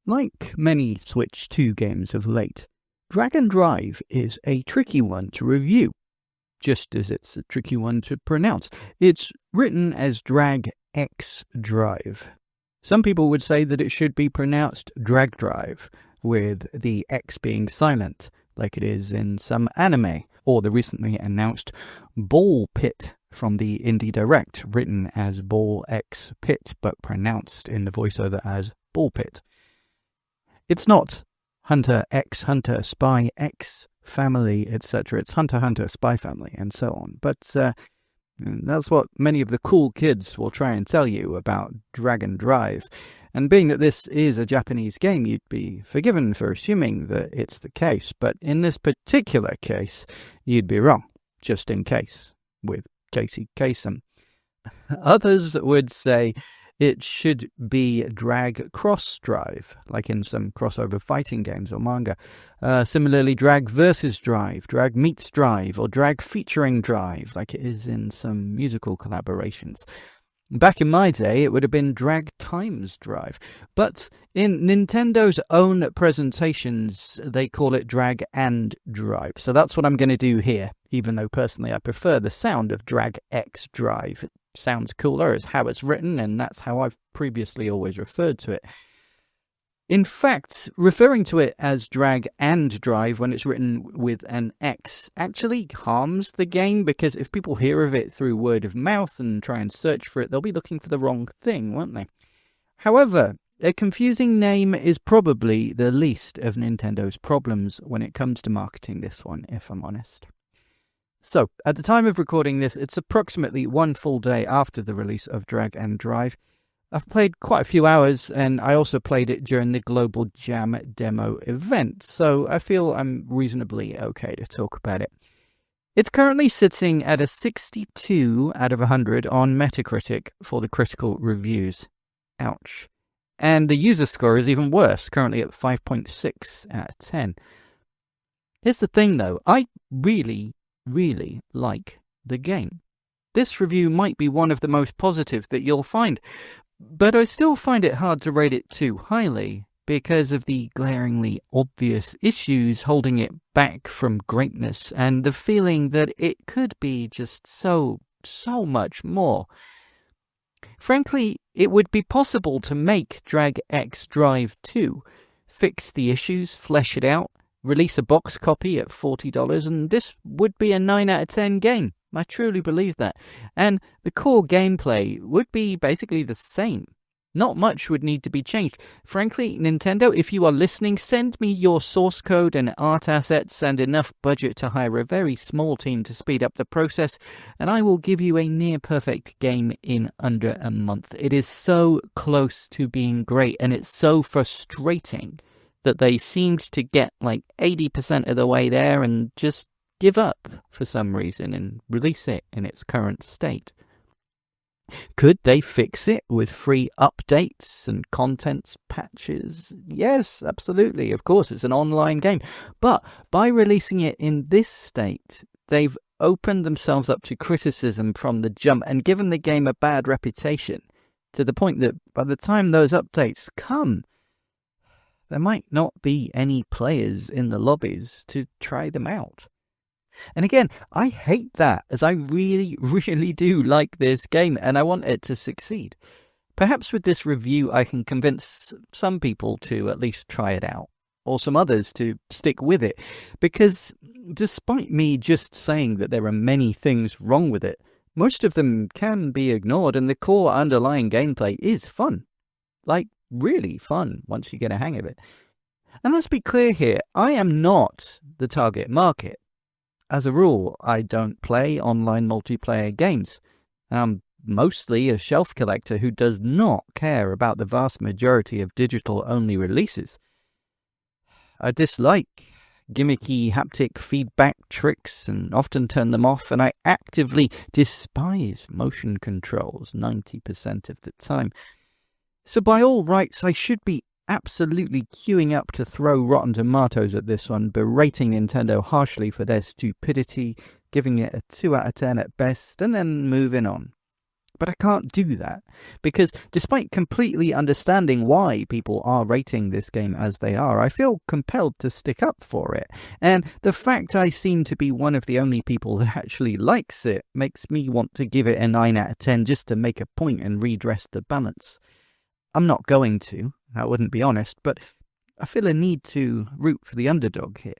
Like many Switch 2 games of late, Drag and Drive is a tricky one to review, just as it's a tricky one to pronounce. It's written as Drag X Drive. Some people would say that it should be pronounced Drag Drive, with the X being silent, like it is in some anime, or the recently announced Ball Pit from the Indie Direct, written as Ball X Pit, but pronounced in the voiceover as Ball Pit. It's not Hunter X Hunter, Spy X Family, etc. It's Hunter Hunter, Spy Family, and so on. But that's what many of the cool kids will try and tell you about Drag and Drive. And being that this is a Japanese game, you'd be forgiven for assuming that it's the case. But in this particular case, you'd be wrong, just in case, with Casey Kasem. Others would say it should be Drag Cross Drive, like in some crossover fighting games or manga. Similarly, Drag versus Drive, Drag meets Drive, or Drag featuring Drive, like it is in some musical collaborations. Back in my day, it would have been Drag Times Drive. But in Nintendo's own presentations, they call it Drag and Drive. So that's what I'm going to do here, even though personally I prefer the sound of Drag X Drive. It sounds cooler, it's how it's written, and that's how I've previously always referred to it. In fact, referring to it as Drag and Drive when it's written with an X actually harms the game, because if people hear of it through word of mouth and try and search for it, they'll be looking for the wrong thing, won't they? However, a confusing name is probably the least of Nintendo's problems when it comes to marketing this one, if I'm honest. So, at the time of recording this, it's approximately one full day after the release of Drag and Drive. I've played quite a few hours, and I also played it during the Global Jam demo event, so I feel I'm reasonably okay to talk about it. It's currently sitting at a 62 out of 100 on Metacritic for the critical reviews. Ouch. And the user score is even worse, currently at 5.6 out of 10. Here's the thing though, I really like the game. This review might be one of the most positive that you'll find, but I still find it hard to rate it too highly because of the glaringly obvious issues holding it back from greatness and the feeling that it could be just so much more. Frankly, it would be possible to make Drag X Drive 2, fix the issues, flesh it out, release a box copy at $40, and this would be a 9 out of 10 game. I truly believe that. And the core gameplay would be basically the same. Not much would need to be changed. Frankly, Nintendo, if you are listening, send me your source code and art assets and enough budget to hire a very small team to speed up the process, and I will give you a near-perfect game in under a month. It is so close to being great, and it's so frustrating that they seemed to get like 80% of the way there and just give up for some reason and release it in its current state. Could they fix it with free updates and contents patches? Yes, absolutely. Of course, it's an online game. But by releasing it in this state, they've opened themselves up to criticism from the jump and given the game a bad reputation, to the point that by the time those updates come, there might not be any players in the lobbies to try them out. And again, I hate that, as I really do like this game and I want it to succeed. Perhaps with this review I can convince some people to at least try it out, or some others to stick with it, because despite me just saying that there are many things wrong with it, most of them can be ignored and the core underlying gameplay is fun. Like, really fun once you get a hang of it. And let's be clear here, I am not the target market. As a rule, I don't play online multiplayer games. I'm mostly a shelf collector who does not care about the vast majority of digital-only releases. I dislike gimmicky haptic feedback tricks and often turn them off, and I actively despise motion controls 90% of the time. So by all rights, I should be absolutely queuing up to throw rotten tomatoes at this one, berating Nintendo harshly for their stupidity, giving it a 2 out of 10 at best, and then moving on. But I can't do that, because despite completely understanding why people are rating this game as they are, I feel compelled to stick up for it. And the fact I seem to be one of the only people that actually likes it makes me want to give it a 9 out of 10 just to make a point and redress the balance. I'm not going to, that wouldn't be honest, but I feel a need to root for the underdog here.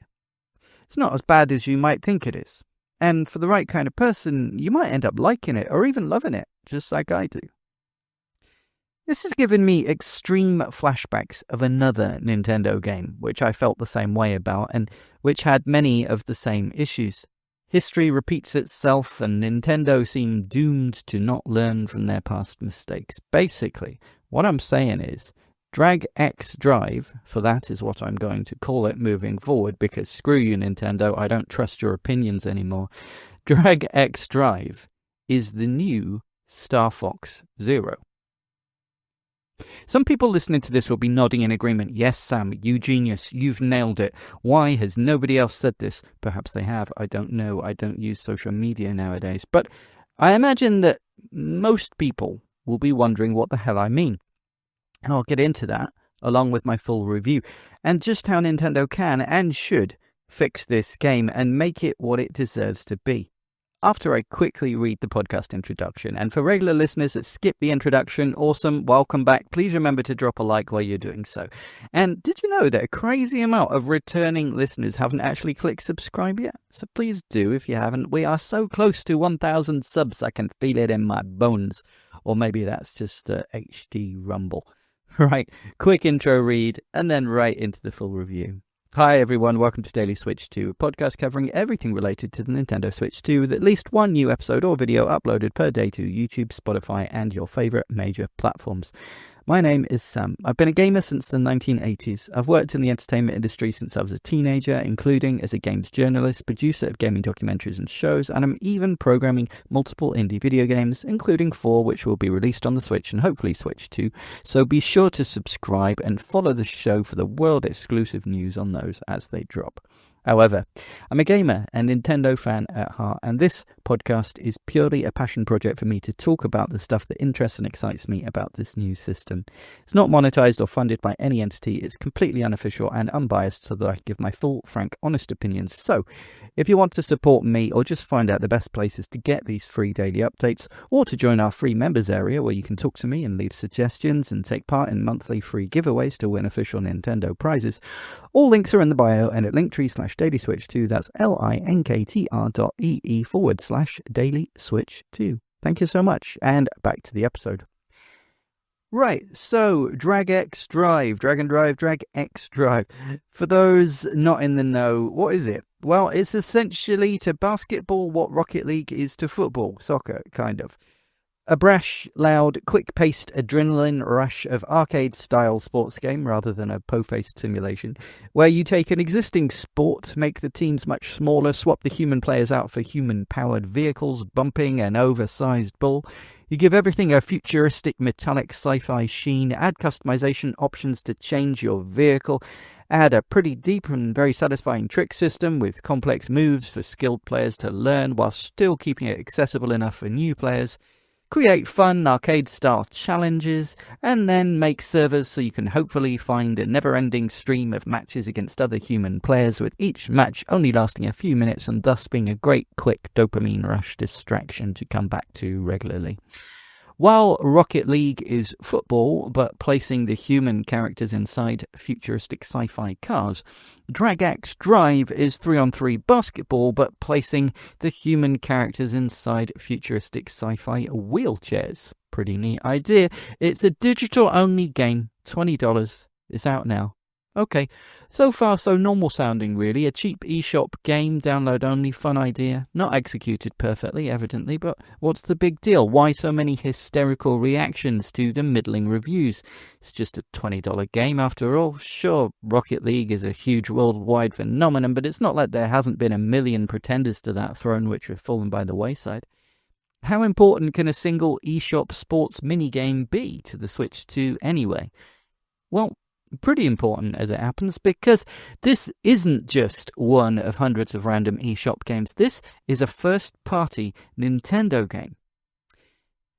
It's not as bad as you might think it is. And for the right kind of person, you might end up liking it or even loving it, just like I do. This has given me extreme flashbacks of another Nintendo game, which I felt the same way about, and which had many of the same issues. History repeats itself, and Nintendo seem doomed to not learn from their past mistakes. Basically, what I'm saying is, Drag X Drive, for that is what I'm going to call it moving forward, because screw you Nintendo, I don't trust your opinions anymore. Drag X Drive is the new Star Fox Zero. Some people listening to this will be nodding in agreement. Yes, Sam, you genius, you've nailed it. Why has nobody else said this? Perhaps they have, I don't know, I don't use social media nowadays. But I imagine that most people will be wondering what the hell I mean. And I'll get into that, along with my full review, and just how Nintendo can and should fix this game and make it what it deserves to be. After I quickly read the podcast introduction, and for regular listeners that skip the introduction, awesome, welcome back. Please remember to drop a like while you're doing so. And did you know that a crazy amount of returning listeners haven't actually clicked subscribe yet? So please do if you haven't. We are so close to 1,000 subs, I can feel it in my bones. Or maybe that's just HD rumble. Right, quick intro read, and then right into the full review. Hi everyone, welcome to Daily Switch 2, a podcast covering everything related to the Nintendo Switch 2 with at least one new episode or video uploaded per day to YouTube, Spotify, and your favourite major platforms. My name is Sam. I've been a gamer since the 1980s. I've worked in the entertainment industry since I was a teenager, including as a games journalist, producer of gaming documentaries and shows, and I'm even programming multiple indie video games, including 4, which will be released on the Switch and hopefully Switch 2. So be sure to subscribe and follow the show for the world-exclusive news on those as they drop. However, I'm a gamer and Nintendo fan at heart, and this podcast is purely a passion project for me to talk about the stuff that interests and excites me about this new system. It's not monetized or funded by any entity, it's completely unofficial and unbiased so that I can give my full, frank, honest opinions. So, if you want to support me or just find out the best places to get these free daily updates, or to join our free members area where you can talk to me and leave suggestions and take part in monthly free giveaways to win official Nintendo prizes, all links are in the bio and at linktree/dailyswitch2, that's linktr.ee/dailyswitch2. Thank you so much, and back to the episode. Right, so Drag X Drive, Drag X Drive. For those not in the know, what is it? Well, it's essentially to basketball what Rocket League is to football, soccer, kind of. A brash, loud, quick-paced adrenaline rush of arcade-style sports game rather than a po-faced simulation, where you take an existing sport, make the teams much smaller, swap the human players out for human-powered vehicles, bumping an oversized ball. You give everything a futuristic metallic sci-fi sheen, add customization options to change your vehicle, add a pretty deep and very satisfying trick system with complex moves for skilled players to learn while still keeping it accessible enough for new players, create fun arcade-style challenges, and then make servers so you can hopefully find a never-ending stream of matches against other human players, with each match only lasting a few minutes and thus being a great quick dopamine rush distraction to come back to regularly. While Rocket League is football, but placing the human characters inside futuristic sci-fi cars, Drag X Drive is 3-on-3 basketball, but placing the human characters inside futuristic sci-fi wheelchairs. Pretty neat idea. It's a digital-only game, $20. It's out now. Okay, so far so normal sounding really, a cheap eShop game, download only, fun idea, not executed perfectly evidently, but what's the big deal? Why so many hysterical reactions to the middling reviews? It's just a $20 game after all. Sure, Rocket League is a huge worldwide phenomenon, but it's not like there hasn't been a million pretenders to that throne which have fallen by the wayside. How important can a single eShop sports minigame be to the Switch 2 anyway? Well, pretty important as it happens, because this isn't just one of hundreds of random eShop games. This is a first-party Nintendo game.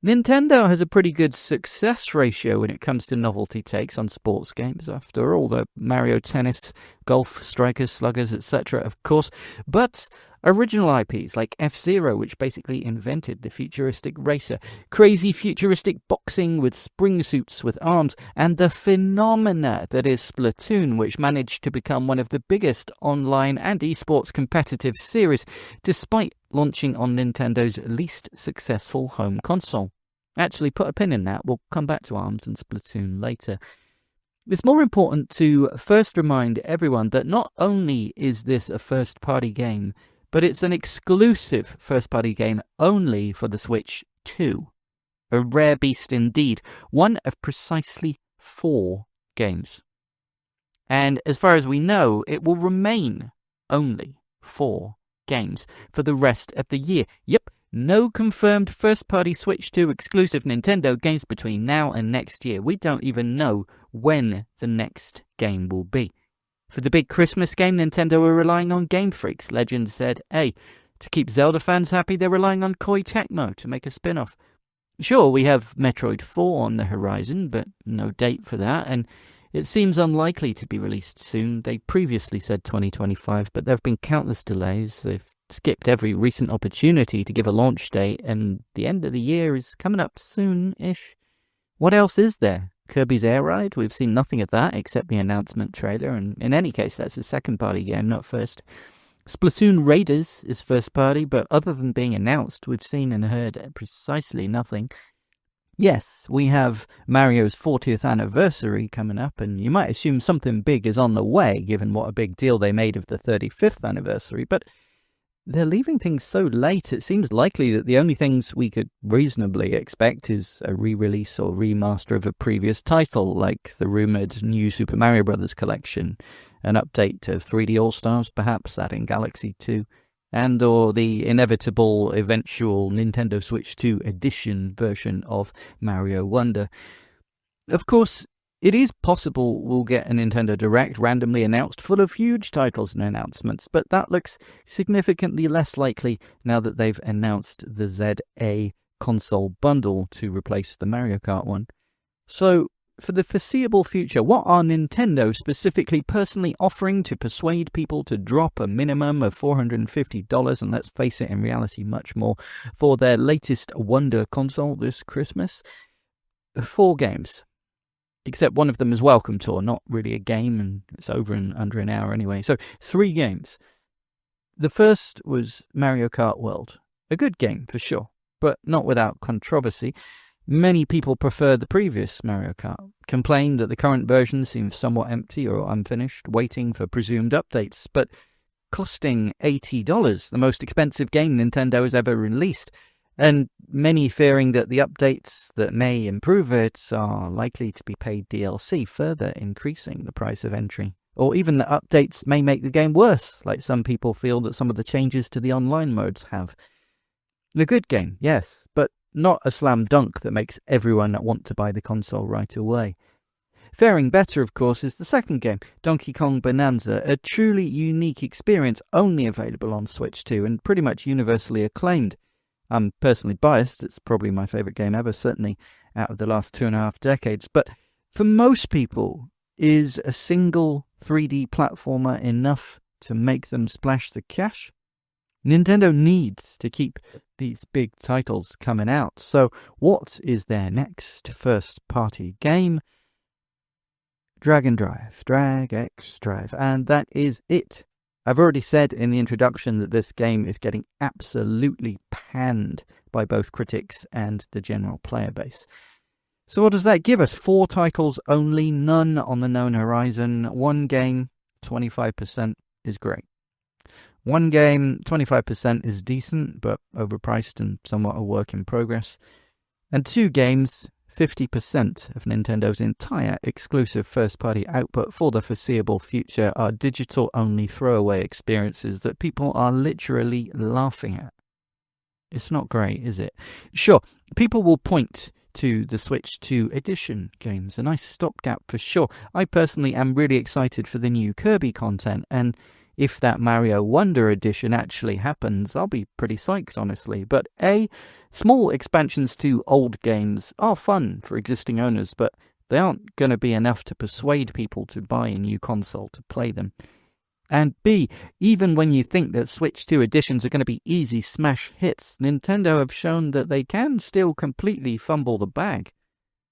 Nintendo has a pretty good success ratio when it comes to novelty takes on sports games. After all, the Mario Tennis, Golf, Strikers, Sluggers, etc., of course. But original IPs like F-Zero, which basically invented the futuristic racer, crazy futuristic boxing with spring suits with arms, and the phenomena that is Splatoon, which managed to become one of the biggest online and esports competitive series, despite launching on Nintendo's least successful home console. Actually, put a pin in that. We'll come back to ARMS and Splatoon later. It's more important to first remind everyone that not only is this a first-party game, but it's an exclusive first-party game only for the Switch 2. A rare beast indeed, one of precisely 4 games. And as far as we know, it will remain only 4 games for the rest of the year. Yep, no confirmed first-party Switch 2 exclusive Nintendo games between now and next year. We don't even know when the next game will be. For the big Christmas game, Nintendo are relying on Game Freak's. Legend said, hey, to keep Zelda fans happy, they're relying on Koei Tecmo to make a spin-off. Sure, we have Metroid 4 on the horizon, but no date for that, and it seems unlikely to be released soon. They previously said 2025, but there have been countless delays. They've skipped every recent opportunity to give a launch date, and the end of the year is coming up soon-ish. What else is there? Kirby's Air Ride? We've seen nothing of that except the announcement trailer, and in any case, that's a second-party game, not first. Splatoon Raiders is first-party, but other than being announced, we've seen and heard precisely nothing. Yes, we have Mario's 40th anniversary coming up, and you might assume something big is on the way, given what a big deal they made of the 35th anniversary, but they're leaving things so late, it seems likely that the only things we could reasonably expect is a re-release or remaster of a previous title, like the rumoured new Super Mario Bros. Collection, an update to 3D All-Stars, perhaps adding Galaxy 2, and or the inevitable eventual Nintendo Switch 2 edition version of Mario Wonder. Of course, it is possible we'll get a Nintendo Direct randomly announced full of huge titles and announcements, but that looks significantly less likely now that they've announced the ZA console bundle to replace the Mario Kart one. So, for the foreseeable future, what are Nintendo specifically personally offering to persuade people to drop a minimum of $450, and let's face it, in reality much more, for their latest Wonder console this Christmas? 4 games. Except one of them is Welcome Tour, not really a game, and it's over in under an hour anyway. So 3 games. The first was Mario Kart World. A good game, for sure, but not without controversy. Many people prefer the previous Mario Kart, complain that the current version seems somewhat empty or unfinished, waiting for presumed updates, but costing $80, the most expensive game Nintendo has ever released. And many fearing that the updates that may improve it are likely to be paid DLC, further increasing the price of entry. Or even that updates may make the game worse, like some people feel that some of the changes to the online modes have. A good game, yes, but not a slam dunk that makes everyone want to buy the console right away. Faring better, of course, is the second game, Donkey Kong Bonanza, a truly unique experience only available on Switch 2 and pretty much universally acclaimed. I'm personally biased, it's probably my favourite game ever, certainly out of the last 2.5 decades, but for most people, is a single 3D platformer enough to make them splash the cash? Nintendo needs to keep these big titles coming out, so what is their next first-party game? Drag X Drive, and that is it. I've already said in the introduction that this game is getting absolutely panned by both critics and the general player base. So what does that give us? 4 titles only, none on the known horizon. 1 game, 25% is great. 1 game, 25% is decent, but overpriced and somewhat a work in progress. And 2 games, 50% of Nintendo's entire exclusive first-party output for the foreseeable future are digital-only throwaway experiences that people are literally laughing at. It's not great, is it? Sure, people will point to the Switch 2 edition games, a nice stopgap for sure. I personally am really excited for the new Kirby content, and if that Mario Wonder edition actually happens, I'll be pretty psyched, honestly. But small expansions to old games are fun for existing owners, but they aren't going to be enough to persuade people to buy a new console to play them. And B, even when you think that Switch 2 editions are going to be easy smash hits, Nintendo have shown that they can still completely fumble the bag.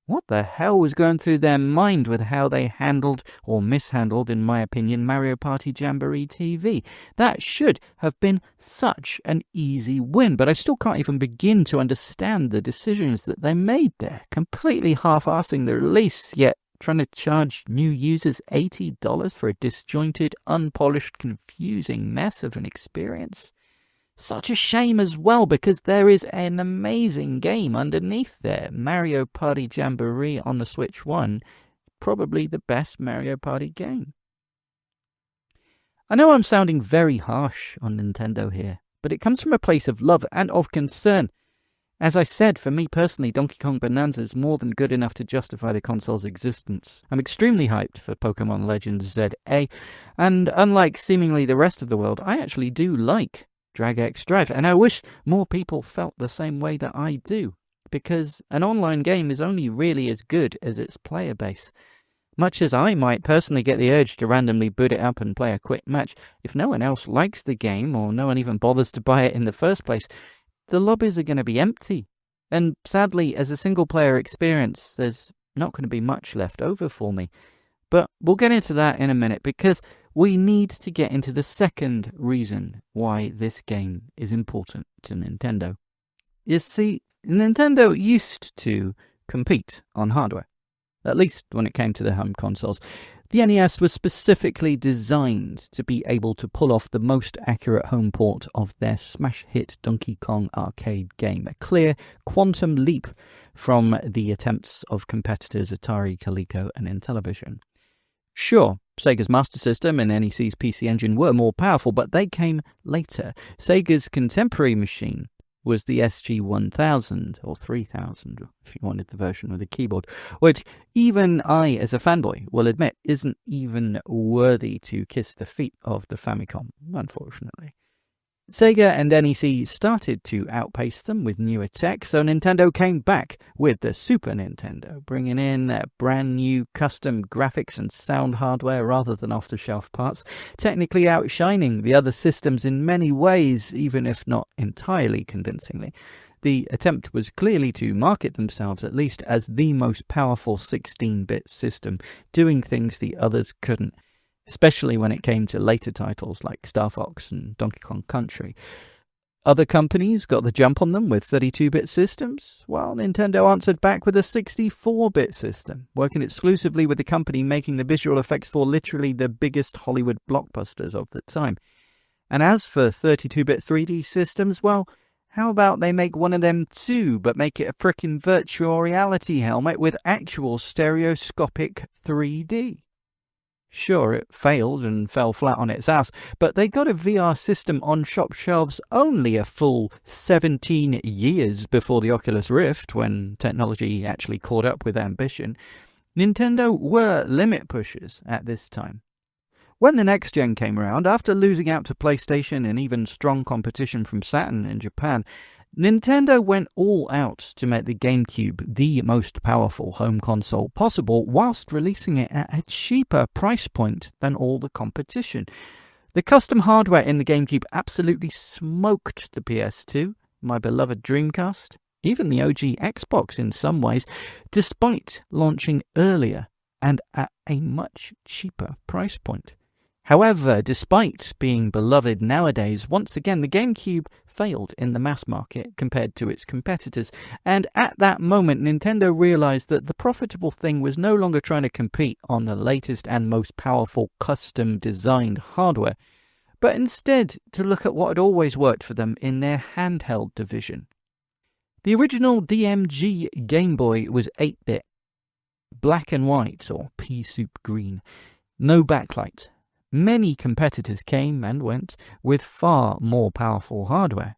What the hell was going through their mind with how they handled, or mishandled, in my opinion, Mario Party Jamboree TV? That should have been such an easy win, but I still can't even begin to understand the decisions that they made there. Completely half-assing the release, yet trying to charge new users $80 for a disjointed, unpolished, confusing mess of an experience. Such a shame as well, because there is an amazing game underneath there. Mario Party Jamboree on the Switch 1, probably the best Mario Party game. I know I'm sounding very harsh on Nintendo here, but it comes from a place of love and of concern. As I said, for me personally, Donkey Kong Bonanza is more than good enough to justify the console's existence. I'm extremely hyped for Pokemon Legends ZA, and unlike seemingly the rest of the world, I actually do like Drag X Drive, and I wish more people felt the same way that I do, because an online game is only really as good as its player base. Much as I might personally get the urge to randomly boot it up and play a quick match, if no one else likes the game, or no one even bothers to buy it in the first place, the lobbies are going to be empty. And sadly, as a single-player experience, there's not going to be much left over for me. But we'll get into that in a minute, because we need to get into the second reason why this game is important to Nintendo. You see, Nintendo used to compete on hardware, at least when it came to the home consoles. The NES was specifically designed to be able to pull off the most accurate home port of their smash hit Donkey Kong arcade game, a clear quantum leap from the attempts of competitors Atari, Coleco and Intellivision. Sure, Sega's Master System and NEC's PC Engine were more powerful, but they came later. Sega's contemporary machine was the SG-1000, or 3000, if you wanted the version with a keyboard, which even I, as a fanboy, will admit isn't even worthy to kiss the feet of the Famicom, unfortunately. Sega and NEC started to outpace them with newer tech, so Nintendo came back with the Super Nintendo, bringing in brand new custom graphics and sound hardware rather than off-the-shelf parts, technically outshining the other systems in many ways, even if not entirely convincingly. The attempt was clearly to market themselves at least as the most powerful 16-bit system, doing things the others couldn't, especially when it came to later titles like Star Fox and Donkey Kong Country. Other companies got the jump on them with 32-bit systems, while Nintendo answered back with a 64-bit system, working exclusively with the company making the visual effects for literally the biggest Hollywood blockbusters of the time. And as for 32-bit 3D systems, well, how about they make one of them too, but make it a frickin' virtual reality helmet with actual stereoscopic 3D? Sure, it failed and fell flat on its ass, but they got a VR system on shop shelves only a full 17 years before the Oculus Rift, when technology actually caught up with ambition. Nintendo were limit pushers at this time. When the next gen came around, after losing out to PlayStation and even strong competition from Saturn in Japan, Nintendo went all out to make the GameCube the most powerful home console possible, whilst releasing it at a cheaper price point than all the competition. The custom hardware in the GameCube absolutely smoked the PS2, my beloved Dreamcast, even the OG Xbox in some ways, despite launching earlier and at a much cheaper price point. However, despite being beloved nowadays, once again the GameCube failed in the mass market compared to its competitors, and at that moment Nintendo realized that the profitable thing was no longer trying to compete on the latest and most powerful custom designed hardware, but instead to look at what had always worked for them in their handheld division. The original DMG Game Boy was 8-bit, black and white or pea soup green, no backlight. Many competitors came and went with far more powerful hardware.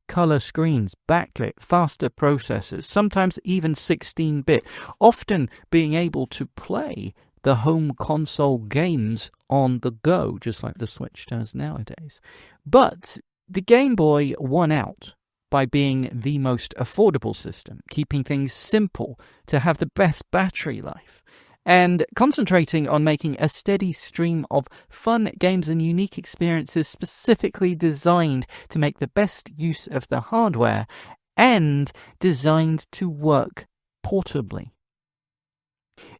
Color screens, backlit, faster processors, sometimes even 16-bit, often being able to play the home console games on the go, just like the Switch does nowadays. But the Game Boy won out by being the most affordable system, keeping things simple to have the best battery life, and concentrating on making a steady stream of fun games and unique experiences specifically designed to make the best use of the hardware and designed to work portably.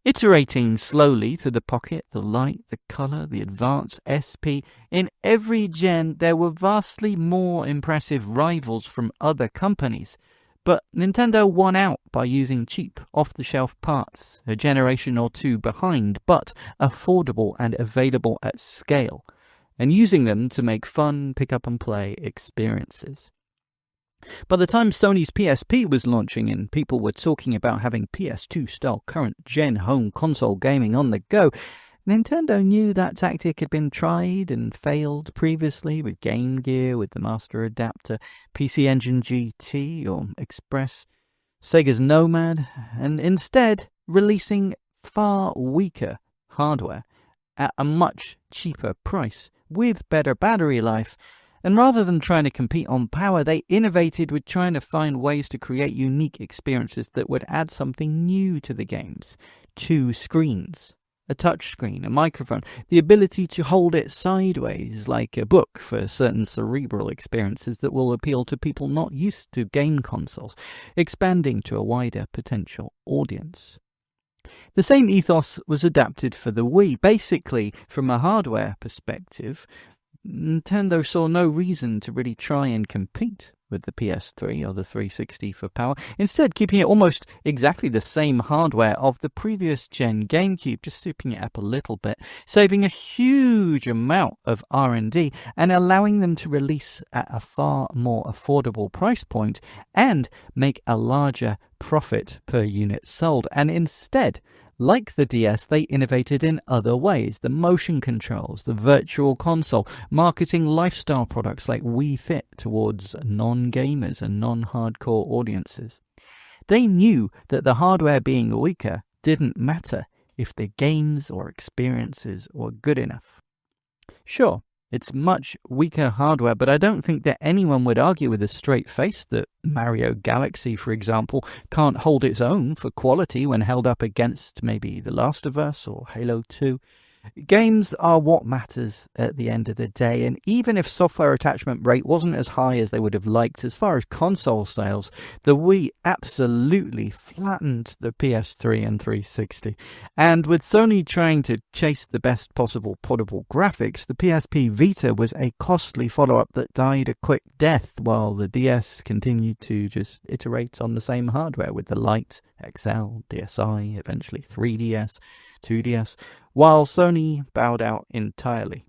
Iterating slowly through the pocket, the light, the color, the advance, SP, in every gen there were vastly more impressive rivals from other companies, but Nintendo won out by using cheap, off-the-shelf parts, a generation or two behind, but affordable and available at scale, and using them to make fun pick-up-and-play experiences. By the time Sony's PSP was launching and people were talking about having PS2-style current-gen home console gaming on the go, Nintendo knew that tactic had been tried and failed previously with Game Gear, with the Master Adapter, PC Engine GT or Express, Sega's Nomad, and instead releasing far weaker hardware at a much cheaper price with better battery life. And rather than trying to compete on power, they innovated with trying to find ways to create unique experiences that would add something new to the games. 2 screens, a touchscreen, a microphone, the ability to hold it sideways like a book for certain cerebral experiences that will appeal to people not used to game consoles, expanding to a wider potential audience. The same ethos was adapted for the Wii. Basically, from a hardware perspective, Nintendo saw no reason to really try and compete with the PS3 or the 360 for power, instead keeping it almost exactly the same hardware of the previous gen GameCube, just souping it up a little bit, saving a huge amount of R&D and allowing them to release at a far more affordable price point and make a larger profit per unit sold. And instead, like the DS, they innovated in other ways. The motion controls, the virtual console, marketing lifestyle products like Wii Fit towards non-gamers and non-hardcore audiences. They knew that the hardware being weaker didn't matter if the games or experiences were good enough. Sure, it's much weaker hardware, but I don't think that anyone would argue with a straight face that Mario Galaxy, for example, can't hold its own for quality when held up against maybe The Last of Us or Halo 2. Games are what matters at the end of the day, and even if software attachment rate wasn't as high as they would have liked as far as console sales, the Wii absolutely flattened the PS3 and 360. And with Sony trying to chase the best possible portable graphics, the PSP Vita was a costly follow-up that died a quick death, while the DS continued to just iterate on the same hardware with the Lite, XL, DSi, eventually 3DS, 2DS, while Sony bowed out entirely.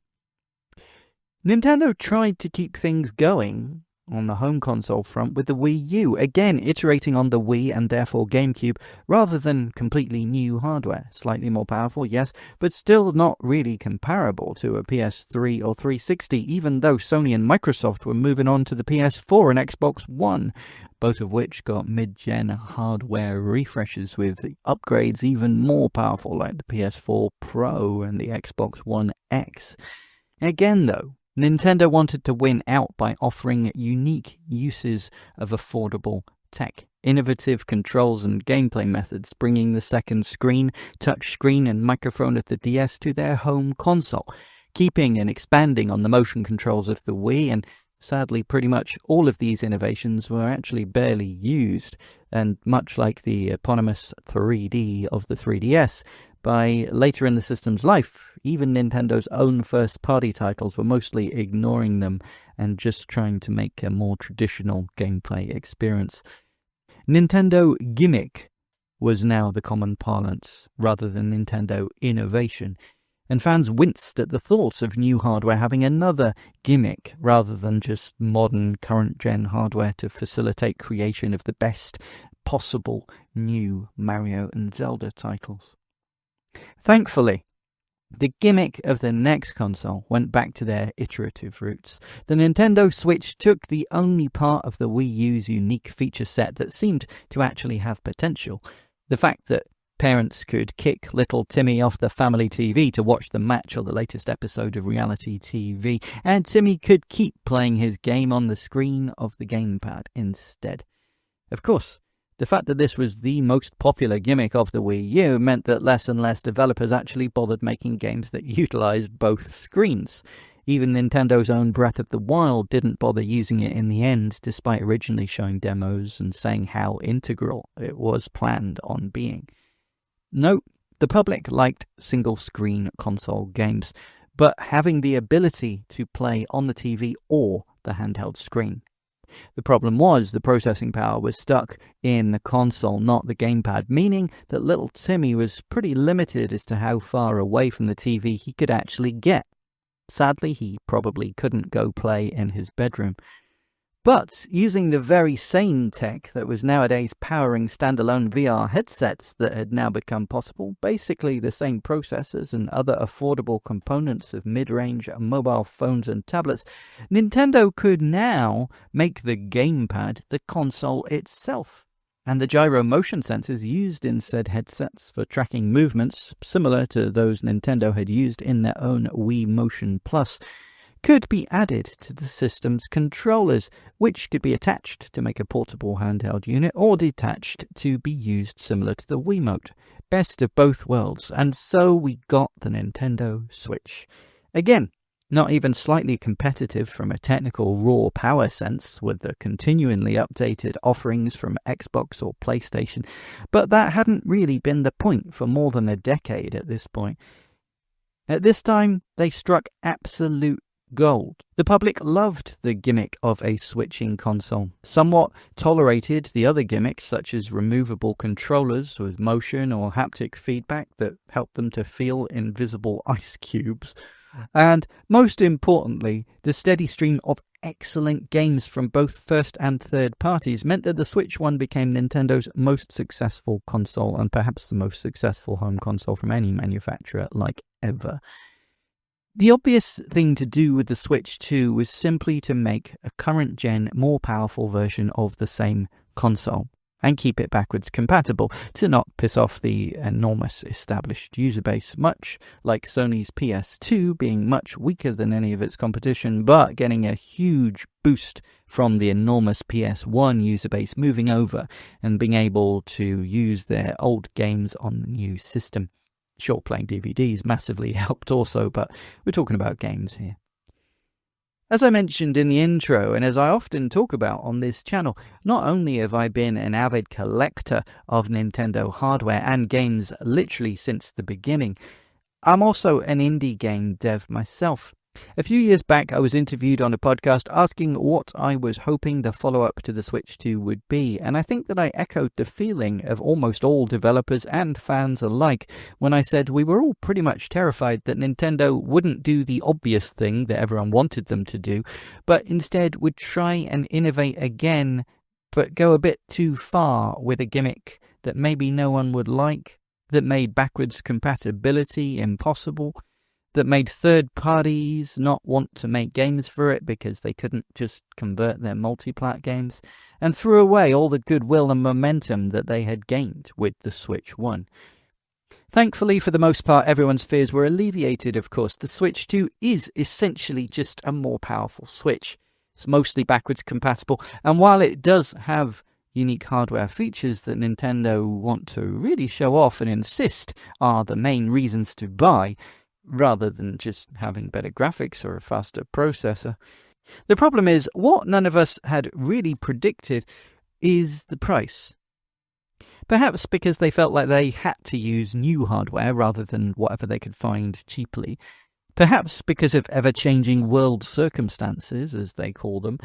Nintendo tried to keep things going on the home console front with the Wii U, again iterating on the Wii and therefore GameCube rather than completely new hardware. Slightly more powerful, yes, but still not really comparable to a PS3 or 360, even though Sony and Microsoft were moving on to the PS4 and Xbox One, both of which got mid-gen hardware refreshes with upgrades even more powerful like the PS4 Pro and the Xbox One X. Again though, Nintendo wanted to win out by offering unique uses of affordable tech, innovative controls and gameplay methods, bringing the second screen, touchscreen and microphone of the DS to their home console, keeping and expanding on the motion controls of the Wii, and sadly pretty much all of these innovations were actually barely used, and much like the eponymous 3D of the 3DS, by later in the system's life, even Nintendo's own first-party titles were mostly ignoring them and just trying to make a more traditional gameplay experience. Nintendo gimmick was now the common parlance, rather than Nintendo innovation, and fans winced at the thought of new hardware having another gimmick, rather than just modern current-gen hardware to facilitate creation of the best possible new Mario and Zelda titles. Thankfully, the gimmick of the next console went back to their iterative roots. The Nintendo Switch took the only part of the Wii U's unique feature set that seemed to actually have potential, the fact that Parents could kick little Timmy off the family TV to watch the match or the latest episode of reality TV, and Timmy could keep playing his game on the screen of the gamepad instead. Of course, the fact that this was the most popular gimmick of the Wii U meant that less and less developers actually bothered making games that utilized both screens. Even Nintendo's own Breath of the Wild didn't bother using it in the end, despite originally showing demos and saying how integral it was planned on being. No, the public liked single-screen console games, but having the ability to play on the TV or the handheld screen. The problem was the processing power was stuck in the console, not the gamepad, meaning that little Timmy was pretty limited as to how far away from the TV he could actually get. Sadly, he probably couldn't go play in his bedroom. But using the very same tech that was nowadays powering standalone VR headsets that had now become possible, basically the same processors and other affordable components of mid-range mobile phones and tablets, Nintendo could now make the gamepad the console itself. And the gyro motion sensors used in said headsets for tracking movements, similar to those Nintendo had used in their own Wii Motion Plus, could be added to the system's controllers, which could be attached to make a portable handheld unit or detached to be used similar to the Wiimote. Best of both worlds, and so we got the Nintendo Switch. Again, not even slightly competitive from a technical raw power sense with the continually updated offerings from Xbox or PlayStation, but that hadn't really been the point for more than a decade at this point. At this time, they struck absolute gold. The public loved the gimmick of a switching console, somewhat tolerated the other gimmicks such as removable controllers with motion or haptic feedback that helped them to feel invisible ice cubes, and most importantly, the steady stream of excellent games from both first and third parties meant that the Switch 1 became Nintendo's most successful console and perhaps the most successful home console from any manufacturer like ever. The obvious thing to do with the Switch 2 was simply to make a current-gen, more powerful version of the same console and keep it backwards compatible to not piss off the enormous established user base, much like Sony's PS2 being much weaker than any of its competition, but getting a huge boost from the enormous PS1 user base moving over and being able to use their old games on the new system. Sure, playing DVDs massively helped also, but we're talking about games here. As I mentioned in the intro, and as I often talk about on this channel, not only have I been an avid collector of Nintendo hardware and games literally since the beginning, I'm also an indie game dev myself. A few years back, I was interviewed on a podcast asking what I was hoping the follow-up to the Switch 2 would be, and I think that I echoed the feeling of almost all developers and fans alike when I said we were all pretty much terrified that Nintendo wouldn't do the obvious thing that everyone wanted them to do, but instead would try and innovate again, but go a bit too far with a gimmick that maybe no one would like, that made backwards compatibility impossible, that made third parties not want to make games for it because they couldn't just convert their multi-plat games, and threw away all the goodwill and momentum that they had gained with the Switch 1. Thankfully, for the most part, everyone's fears were alleviated, of course. The Switch 2 is essentially just a more powerful Switch. It's mostly backwards compatible, and while it does have unique hardware features that Nintendo want to really show off and insist are the main reasons to buy, rather than just having better graphics or a faster processor. The problem is, what none of us had really predicted is the price. Perhaps because they felt like they had to use new hardware rather than whatever they could find cheaply. Perhaps because of ever-changing world circumstances, as they call them.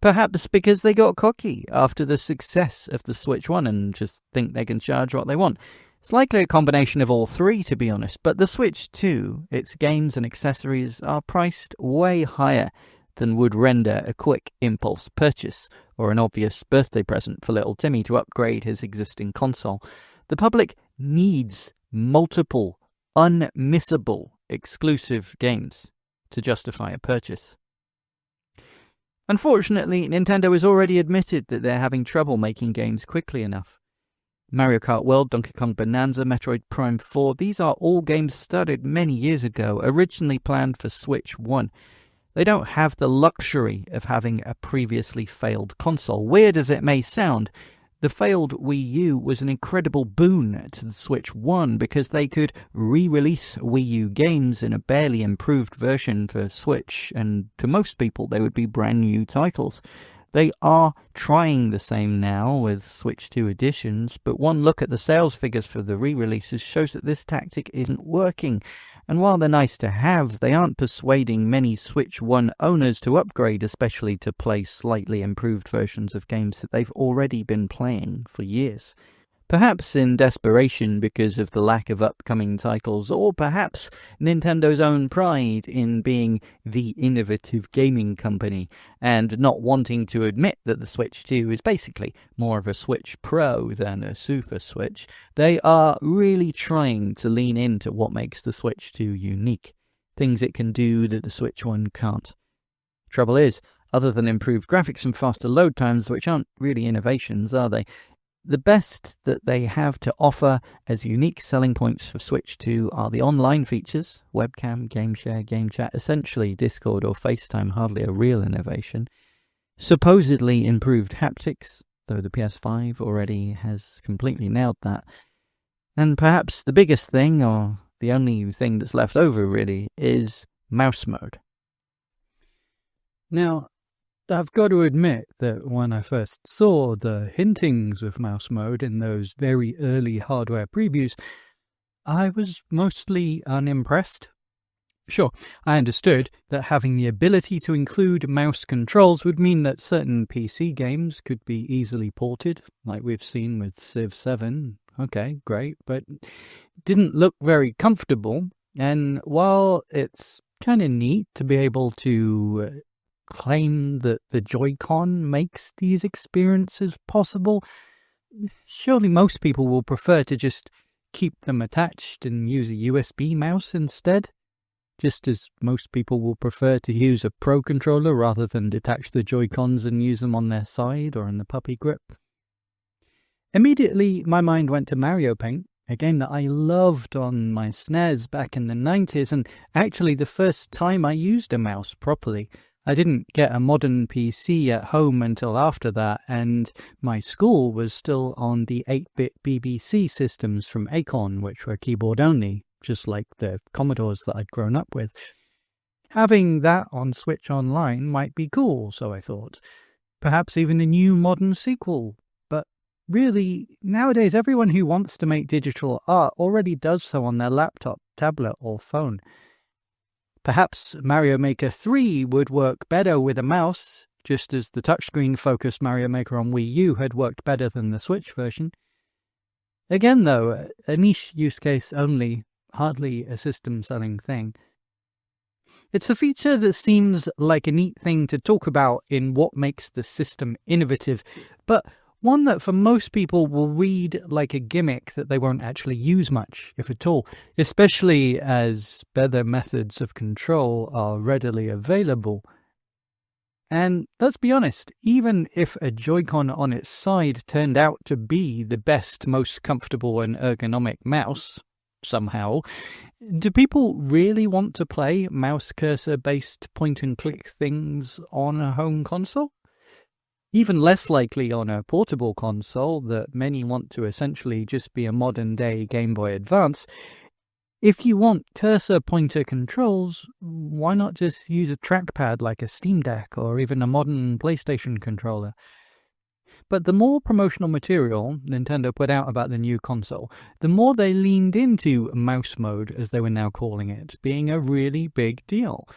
Perhaps because they got cocky after the success of the Switch 1 and just think they can charge what they want. It's likely a combination of all three, to be honest, but the Switch 2, its games and accessories are priced way higher than would render a quick impulse purchase or an obvious birthday present for little Timmy to upgrade his existing console. The public needs multiple, unmissable, exclusive games to justify a purchase. Unfortunately, Nintendo has already admitted that they're having trouble making games quickly enough. Mario Kart World, Donkey Kong Bonanza, Metroid Prime 4, these are all games started many years ago, originally planned for Switch 1. They don't have the luxury of having a previously failed console. Weird as it may sound, the failed Wii U was an incredible boon to the Switch 1 because they could re-release Wii U games in a barely improved version for Switch, and to most people they would be brand new titles. They are trying the same now with Switch 2 editions, but one look at the sales figures for the re-releases shows that this tactic isn't working. And while they're nice to have, they aren't persuading many Switch 1 owners to upgrade, especially to play slightly improved versions of games that they've already been playing for years. Perhaps in desperation because of the lack of upcoming titles, or perhaps Nintendo's own pride in being the innovative gaming company and not wanting to admit that the Switch 2 is basically more of a Switch Pro than a Super Switch, they are really trying to lean into what makes the Switch 2 unique, things it can do that the Switch 1 can't. Trouble is, other than improved graphics and faster load times, which aren't really innovations, are they? The best that they have to offer as unique selling points for Switch 2 are the online features, webcam, game share, game chat, essentially Discord or FaceTime, hardly a real innovation, supposedly improved haptics, though the PS5 already has completely nailed that, and perhaps the biggest thing, or the only thing that's left over really, is mouse mode. Now, I've got to admit that when I first saw the hintings of mouse mode in those very early hardware previews, I was mostly unimpressed. Sure, I understood that having the ability to include mouse controls would mean that certain PC games could be easily ported, like we've seen with Civ 7. Okay, great, but it didn't look very comfortable, and while it's kind of neat to be able to claim that the Joy-Con makes these experiences possible, surely most people will prefer to just keep them attached and use a USB mouse instead, just as most people will prefer to use a Pro controller rather than detach the Joy-Cons and use them on their side or in the puppy grip. Immediately, my mind went to Mario Paint, a game that I loved on my SNES back in the 90s, and actually the first time I used a mouse properly. I didn't get a modern PC at home until after that, and my school was still on the 8-bit BBC systems from Acorn, which were keyboard only, just like the Commodores that I'd grown up with. Having that on Switch Online might be cool, so I thought. Perhaps even a new modern sequel. But really, nowadays everyone who wants to make digital art already does so on their laptop, tablet, or phone. Perhaps Mario Maker 3 would work better with a mouse, just as the touchscreen-focused Mario Maker on Wii U had worked better than the Switch version. Again, though, a niche use case only, hardly a system-selling thing. It's a feature that seems like a neat thing to talk about in what makes the system innovative, but one that for most people will read like a gimmick that they won't actually use much, if at all, especially as better methods of control are readily available. And let's be honest, even if a Joy-Con on its side turned out to be the best, most comfortable and ergonomic mouse, somehow, do people really want to play mouse cursor-based point-and-click things on a home console? Even less likely on a portable console that many want to essentially just be a modern-day Game Boy Advance. If you want cursor-pointer controls, why not just use a trackpad like a Steam Deck or even a modern PlayStation controller? But the more promotional material Nintendo put out about the new console, the more they leaned into mouse mode, as they were now calling it, being a really big deal.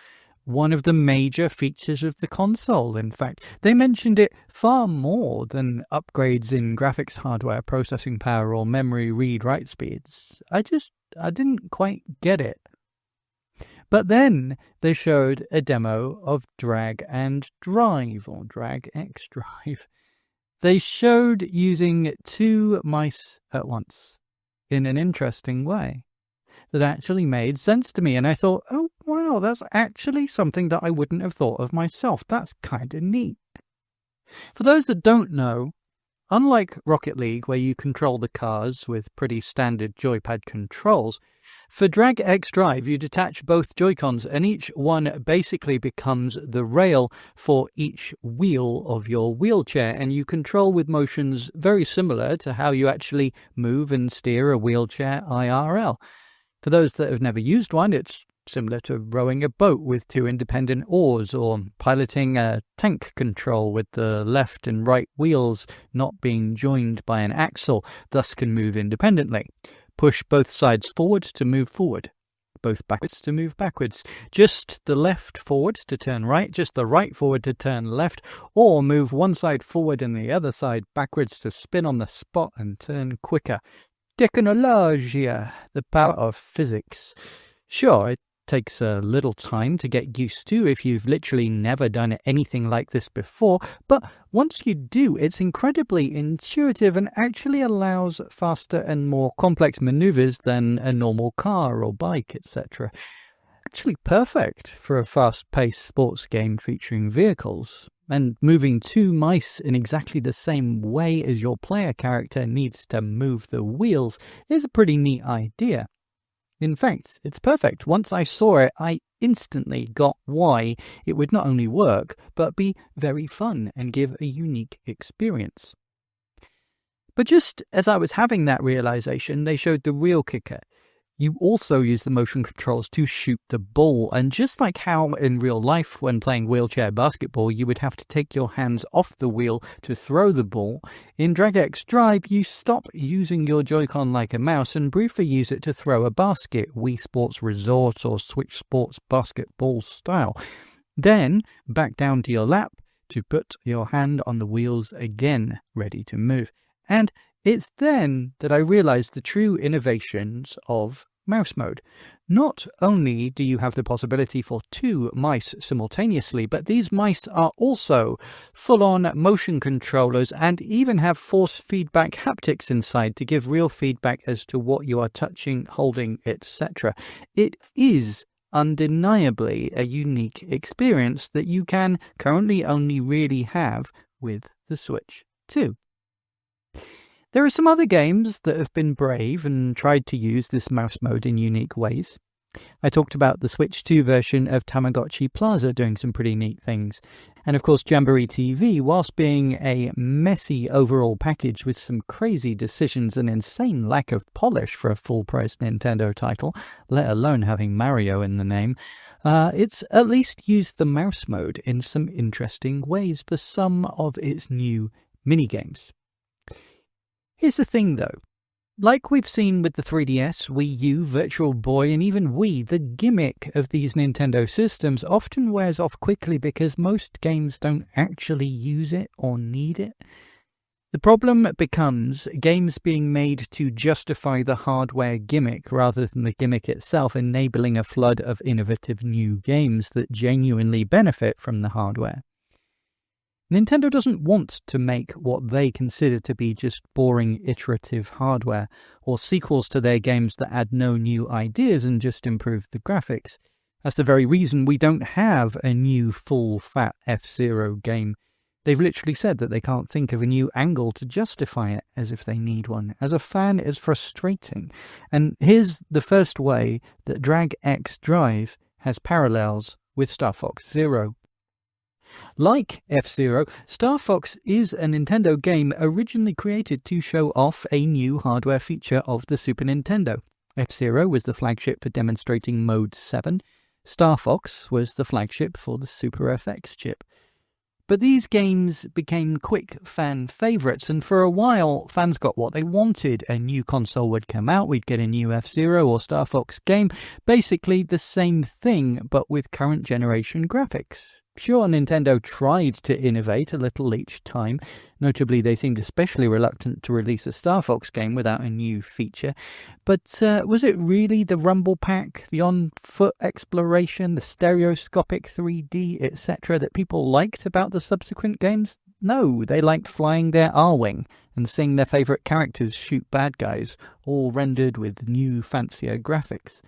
One of the major features of the console, in fact. They mentioned it far more than upgrades in graphics hardware, processing power, or memory read-write speeds. I didn't quite get it. But then they showed a demo of Drag and Drive, or Drag X Drive. They showed using two mice at once, in an interesting way, that actually made sense to me, and I thought, oh, wow, that's actually something that I wouldn't have thought of myself. That's kind of neat. For those that don't know, Unlike Rocket League, where you control the cars with pretty standard joypad controls, for Drag X Drive you detach both Joy-Cons and each one basically becomes the rail for each wheel of your wheelchair, and you control with motions very similar to how you actually move and steer a wheelchair IRL. For those that have never used one, it's similar to rowing a boat with two independent oars, or piloting a tank control with the left and right wheels not being joined by an axle, thus can move independently. Push both sides forward to move forward, both backwards to move backwards, just the left forward to turn right, just the right forward to turn left, or move one side forward and the other side backwards to spin on the spot and turn quicker. Technologia, the power of physics. Sure, it takes a little time to get used to if you've literally never done anything like this before, but once you do, it's incredibly intuitive and actually allows faster and more complex maneuvers than a normal car or bike, etc. Actually perfect for a fast-paced sports game featuring vehicles. And moving two mice in exactly the same way as your player character needs to move the wheels is a pretty neat idea. In fact, it's perfect. Once I saw it, I instantly got why it would not only work, but be very fun and give a unique experience. But just as I was having that realization, they showed the real kicker. You also use the motion controls to shoot the ball, and just like how in real life when playing wheelchair basketball you would have to take your hands off the wheel to throw the ball, in Drag X Drive you stop using your Joy-Con like a mouse and briefly use it to throw a basket, Wii Sports Resort or Switch Sports basketball style. Then back down to your lap to put your hand on the wheels again, ready to move. And it's then that I realized the true innovations of mouse mode. Not only do you have the possibility for two mice simultaneously, but these mice are also full-on motion controllers and even have force feedback haptics inside to give real feedback as to what you are touching, holding, etc. It is undeniably a unique experience that you can currently only really have with the Switch 2. There are some other games that have been brave and tried to use this mouse mode in unique ways. I talked about the Switch 2 version of Tamagotchi Plaza doing some pretty neat things. And of course Jamboree TV, whilst being a messy overall package with some crazy decisions and insane lack of polish for a full-price Nintendo title, let alone having Mario in the name, it's at least used the mouse mode in some interesting ways for some of its new minigames. Here's the thing though, like we've seen with the 3DS, Wii U, Virtual Boy and even Wii, the gimmick of these Nintendo systems often wears off quickly because most games don't actually use it or need it. The problem becomes games being made to justify the hardware gimmick rather than the gimmick itself, enabling a flood of innovative new games that genuinely benefit from the hardware. Nintendo doesn't want to make what they consider to be just boring iterative hardware, or sequels to their games that add no new ideas and just improve the graphics. That's the very reason we don't have a new full-fat F-Zero game. They've literally said that they can't think of a new angle to justify it, as if they need one. As a fan, it's frustrating. And here's the first way that Drag X Drive has parallels with Star Fox Zero. Like F-Zero, Star Fox is a Nintendo game originally created to show off a new hardware feature of the Super Nintendo. F-Zero was the flagship for demonstrating Mode 7. Star Fox was the flagship for the Super FX chip. But these games became quick fan favourites, and for a while fans got what they wanted. A new console would come out, we'd get a new F-Zero or Star Fox game, basically the same thing but with current generation graphics. Sure, Nintendo tried to innovate a little each time. Notably, they seemed especially reluctant to release a Star Fox game without a new feature. But was it really the Rumble Pack, the on-foot exploration, the stereoscopic 3D, etc. that people liked about the subsequent games? No, they liked flying their R-Wing and seeing their favourite characters shoot bad guys, all rendered with new, fancier graphics.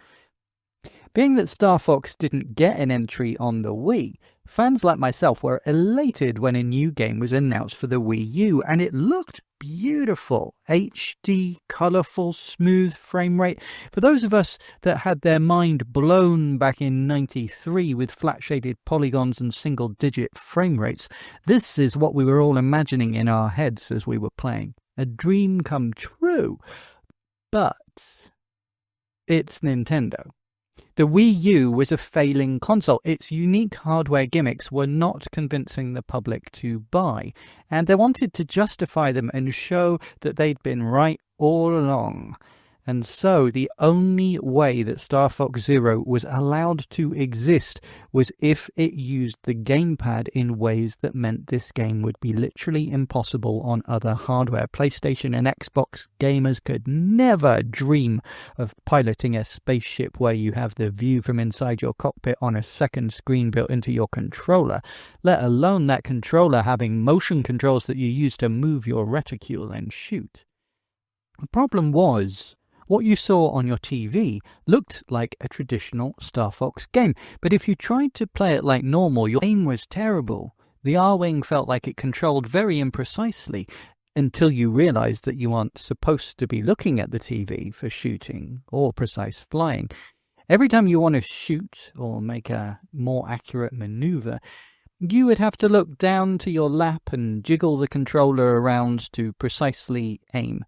Being that Star Fox didn't get an entry on the Wii, Fans like myself were elated when a new game was announced for the Wii U, and it looked beautiful. HD, colourful, smooth frame rate. For those of us that had their mind blown back in '93 with flat-shaded polygons and single-digit frame rates, this is what we were all imagining in our heads as we were playing. A dream come true. But it's Nintendo. The Wii U was a failing console. Its unique hardware gimmicks were not convincing the public to buy, and they wanted to justify them and show that they'd been right all along. And so the only way that Star Fox Zero was allowed to exist was if it used the gamepad in ways that meant this game would be literally impossible on other hardware. PlayStation and Xbox gamers could never dream of piloting a spaceship where you have the view from inside your cockpit on a second screen built into your controller, let alone that controller having motion controls that you use to move your reticule and shoot. The problem was, what you saw on your TV looked like a traditional Star Fox game, but if you tried to play it like normal, your aim was terrible. The R-Wing felt like it controlled very imprecisely, until you realised that you aren't supposed to be looking at the TV for shooting or precise flying. Every time you want to shoot or make a more accurate manoeuvre, you would have to look down to your lap and jiggle the controller around to precisely aim.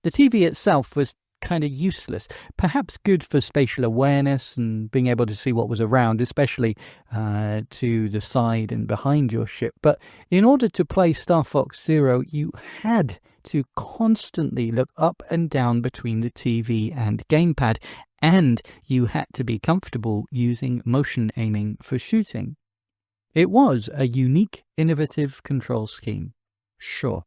The TV itself was kind of useless, perhaps good for spatial awareness and being able to see what was around, especially to the side and behind your ship. But in order to play Star Fox Zero, you had to constantly look up and down between the TV and gamepad, and you had to be comfortable using motion aiming for shooting. It was a unique, innovative control scheme, sure.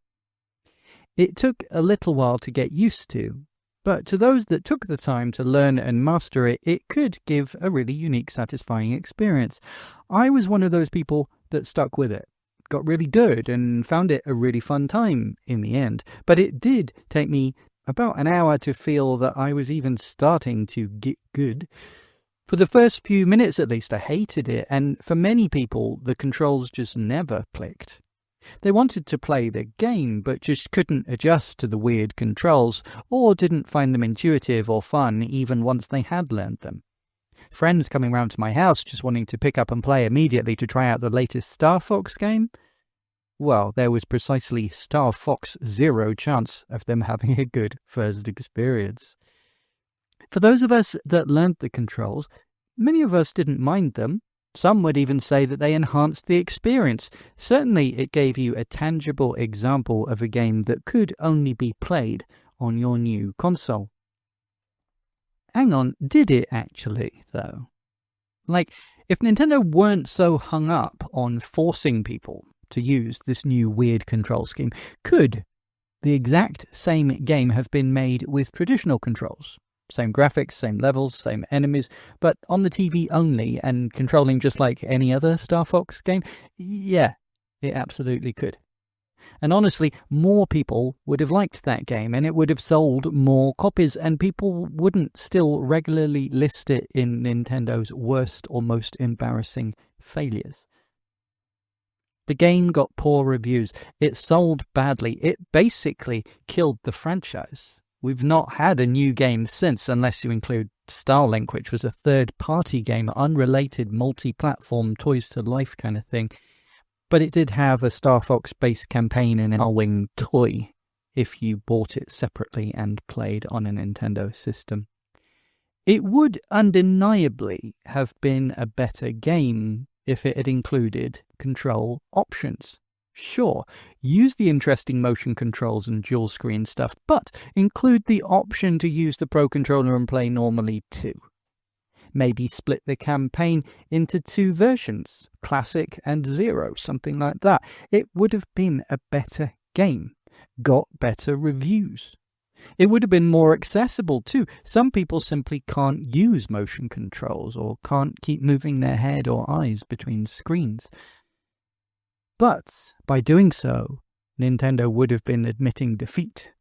It took a little while to get used to, but to those that took the time to learn and master it, it could give a really unique, satisfying experience. I was one of those people that stuck with it, got really good, and found it a really fun time in the end. But it did take me about an hour to feel that I was even starting to get good. For the first few minutes at least, I hated it, and for many people, the controls just never clicked. They wanted to play the game, but just couldn't adjust to the weird controls, or didn't find them intuitive or fun even once they had learned them. Friends coming round to my house just wanting to pick up and play immediately to try out the latest Star Fox game? Well, there was precisely Star Fox zero chance of them having a good first experience. For those of us that learned the controls, many of us didn't mind them. Some would even say that they enhanced the experience. Certainly, it gave you a tangible example of a game that could only be played on your new console. Hang on, did it actually, though? Like, if Nintendo weren't so hung up on forcing people to use this new weird control scheme, could the exact same game have been made with traditional controls? Same graphics, same levels, same enemies, but on the TV only and controlling just like any other Star Fox game? Yeah, it absolutely could. And honestly, more people would have liked that game, and it would have sold more copies, and people wouldn't still regularly list it in Nintendo's worst or most embarrassing failures. The game got poor reviews. It sold badly. It basically killed the franchise. We've not had a new game since, unless you include Starlink, which was a third-party game, unrelated multi-platform, toys-to-life kind of thing. But it did have a Star Fox-based campaign and an R-Wing toy, if you bought it separately and played on a Nintendo system. It would undeniably have been a better game if it had included control options. Sure, use the interesting motion controls and dual screen stuff, but include the option to use the Pro Controller and play normally too. Maybe split the campaign into 2 versions, Classic and Zero, something like that. It would have been a better game, got better reviews. It would have been more accessible too. Some people simply can't use motion controls or can't keep moving their head or eyes between screens. But by doing so, Nintendo would have been admitting defeat.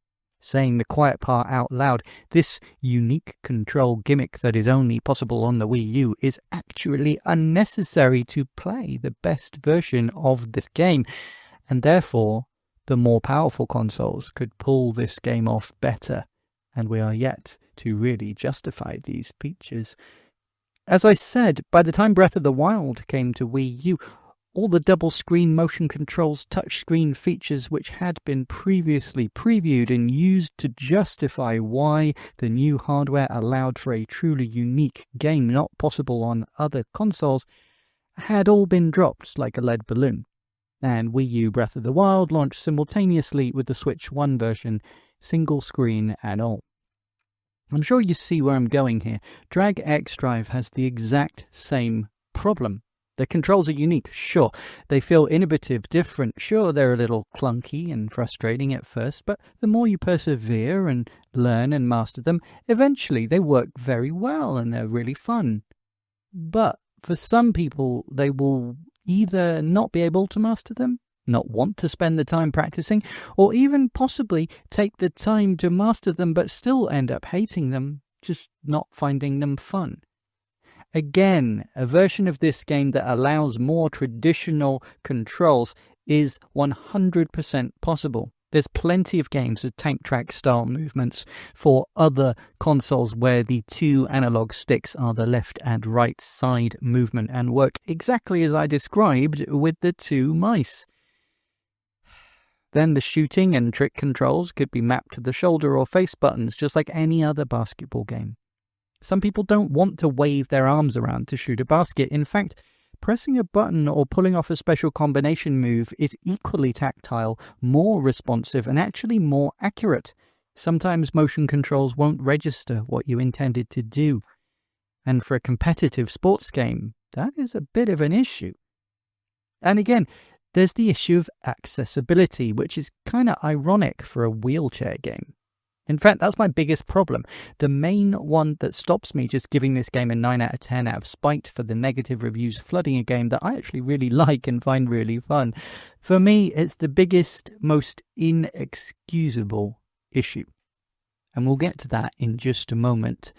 saying the quiet part out loud. This unique control gimmick that is only possible on the Wii U is actually unnecessary to play the best version of this game, and therefore the more powerful consoles could pull this game off better, and we are yet to really justify these features. As I said, by the time Breath of the Wild came to Wii U, all the double-screen motion controls touchscreen features which had been previously previewed and used to justify why the new hardware allowed for a truly unique game not possible on other consoles had all been dropped like a lead balloon. And Wii U Breath of the Wild launched simultaneously with the Switch 1 version, single screen and all. I'm sure you see where I'm going here. Drag X Drive has the exact same problem. The controls are unique, sure. They feel innovative, different. Sure, they're a little clunky and frustrating at first, but the more you persevere and learn and master them, eventually they work very well and they're really fun. But for some people, they will either not be able to master them, not want to spend the time practicing, or even possibly take the time to master them but still end up hating them, just not finding them fun. Again, a version of this game that allows more traditional controls is 100% possible. There's plenty of games with tank track style movements for other consoles where the two analog sticks are the left and right side movement and work exactly as I described with the two mice. Then the shooting and trick controls could be mapped to the shoulder or face buttons just like any other basketball game. Some people don't want to wave their arms around to shoot a basket. In fact, pressing a button or pulling off a special combination move is equally tactile, more responsive, and actually more accurate. Sometimes motion controls won't register what you intended to do. And for a competitive sports game, that is a bit of an issue. And again, there's the issue of accessibility, which is kind of ironic for a wheelchair game. In fact, that's my biggest problem. The main one that stops me just giving this game a 9 out of 10 out of spite for the negative reviews flooding a game that I actually really like and find really fun. For me, it's the biggest, most inexcusable issue. And we'll get to that in just a moment.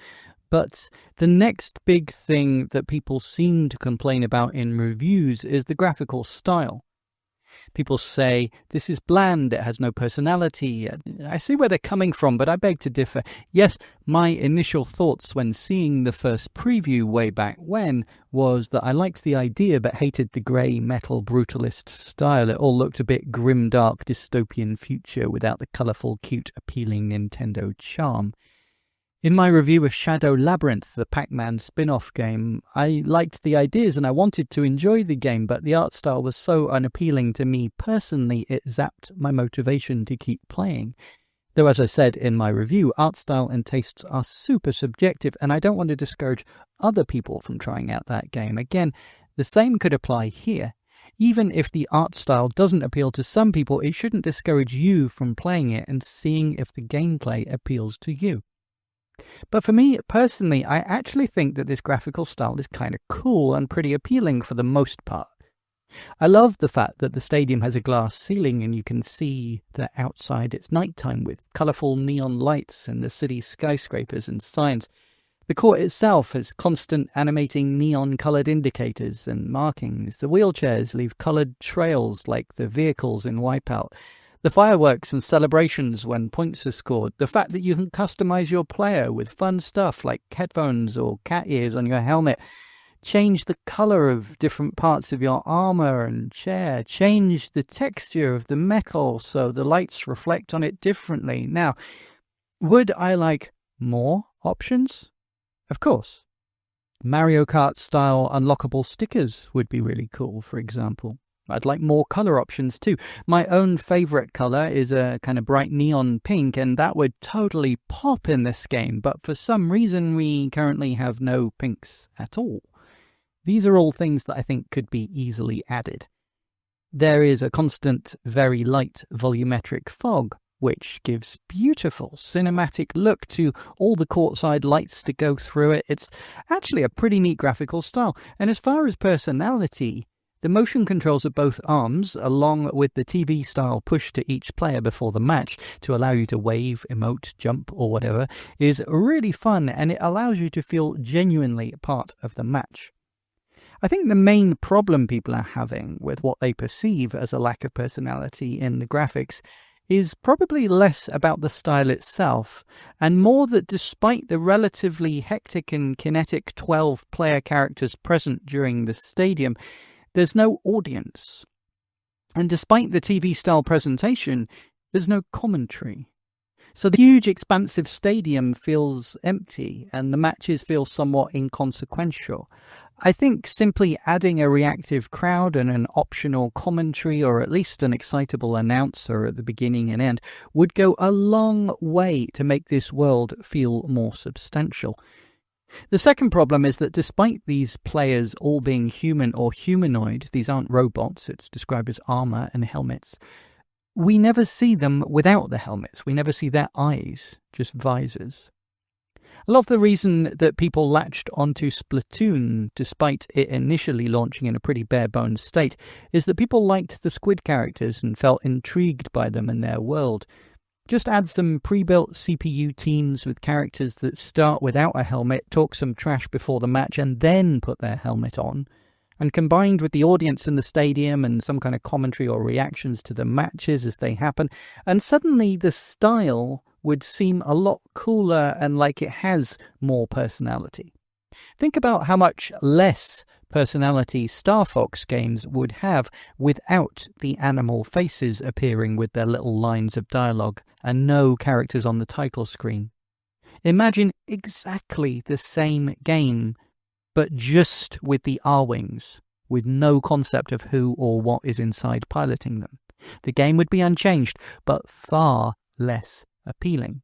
But the next big thing that people seem to complain about in reviews is the graphical style. People say, this is bland, it has no personality. I see where they're coming from, but I beg to differ. Yes, my initial thoughts when seeing the first preview way back when was that I liked the idea but hated the grey metal brutalist style. It all looked a bit grim, dark, dystopian future without the colourful, cute, appealing Nintendo charm. In my review of Shadow Labyrinth, the Pac-Man spin-off game, I liked the ideas and I wanted to enjoy the game, but the art style was so unappealing to me personally, it zapped my motivation to keep playing. Though, as I said in my review, art style and tastes are super subjective, and I don't want to discourage other people from trying out that game. Again, the same could apply here. Even if the art style doesn't appeal to some people, it shouldn't discourage you from playing it and seeing if the gameplay appeals to you. But for me, personally, I actually think that this graphical style is kind of cool and pretty appealing for the most part. I love the fact that the stadium has a glass ceiling and you can see that outside it's nighttime with colourful neon lights and the city's skyscrapers and signs. The court itself has constant animating neon-coloured indicators and markings. The wheelchairs leave coloured trails like the vehicles in Wipeout. The fireworks and celebrations when points are scored, the fact that you can customize your player with fun stuff like headphones or cat ears on your helmet, change the color of different parts of your armor and chair, change the texture of the metal so the lights reflect on it differently. Now, would I like more options? Of course. Mario Kart style unlockable stickers would be really cool, for example. I'd like more colour options too. My own favourite colour is a kind of bright neon pink, and that would totally pop in this game, but for some reason we currently have no pinks at all. These are all things that I think could be easily added. There is a constant, very light volumetric fog, which gives beautiful cinematic look to all the courtside lights to go through it. It's actually a pretty neat graphical style, and as far as personality, The motion controls of both arms, along with the TV-style push to each player before the match to allow you to wave, emote, jump, or whatever, is really fun, and it allows you to feel genuinely part of the match. I think the main problem people are having with what they perceive as a lack of personality in the graphics is probably less about the style itself, and more that despite the relatively hectic and kinetic 12-player characters present during the stadium, there's no audience. And despite the TV-style presentation, there's no commentary. So the huge expansive stadium feels empty and the matches feel somewhat inconsequential. I think simply adding a reactive crowd and an optional commentary, or at least an excitable announcer at the beginning and end, would go a long way to make this world feel more substantial. The second problem is that despite these players all being human or humanoid, these aren't robots, it's described as armor and helmets, we never see them without the helmets. We never see their eyes, just visors. A lot of the reason that people latched onto Splatoon, despite it initially launching in a pretty bare-bones state, is that people liked the squid characters and felt intrigued by them and their world. Just add some pre-built CPU teams with characters that start without a helmet, talk some trash before the match, and then put their helmet on. And combined with the audience in the stadium and some kind of commentary or reactions to the matches as they happen, and suddenly the style would seem a lot cooler and like it has more personality. Think about how much less personality Star Fox games would have without the animal faces appearing with their little lines of dialogue and no characters on the title screen. Imagine exactly the same game, but just with the R-Wings, with no concept of who or what is inside piloting them. The game would be unchanged, but far less appealing.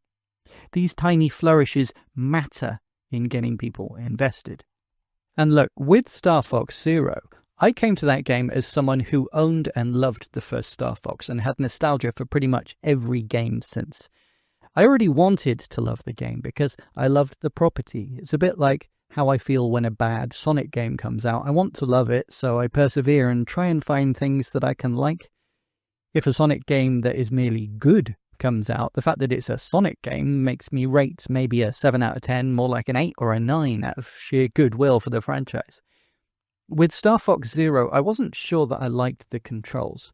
These tiny flourishes matter in getting people invested. And look, with Star Fox Zero, I came to that game as someone who owned and loved the first Star Fox and had nostalgia for pretty much every game since. I already wanted to love the game because I loved the property. It's a bit like how I feel when a bad Sonic game comes out. I want to love it, so I persevere and try and find things that I can like. If a Sonic game that is merely good comes out, the fact that it's a Sonic game makes me rate maybe a 7 out of 10, more like an 8 or a 9 out of sheer goodwill for the franchise. With Star Fox Zero, I wasn't sure that I liked the controls.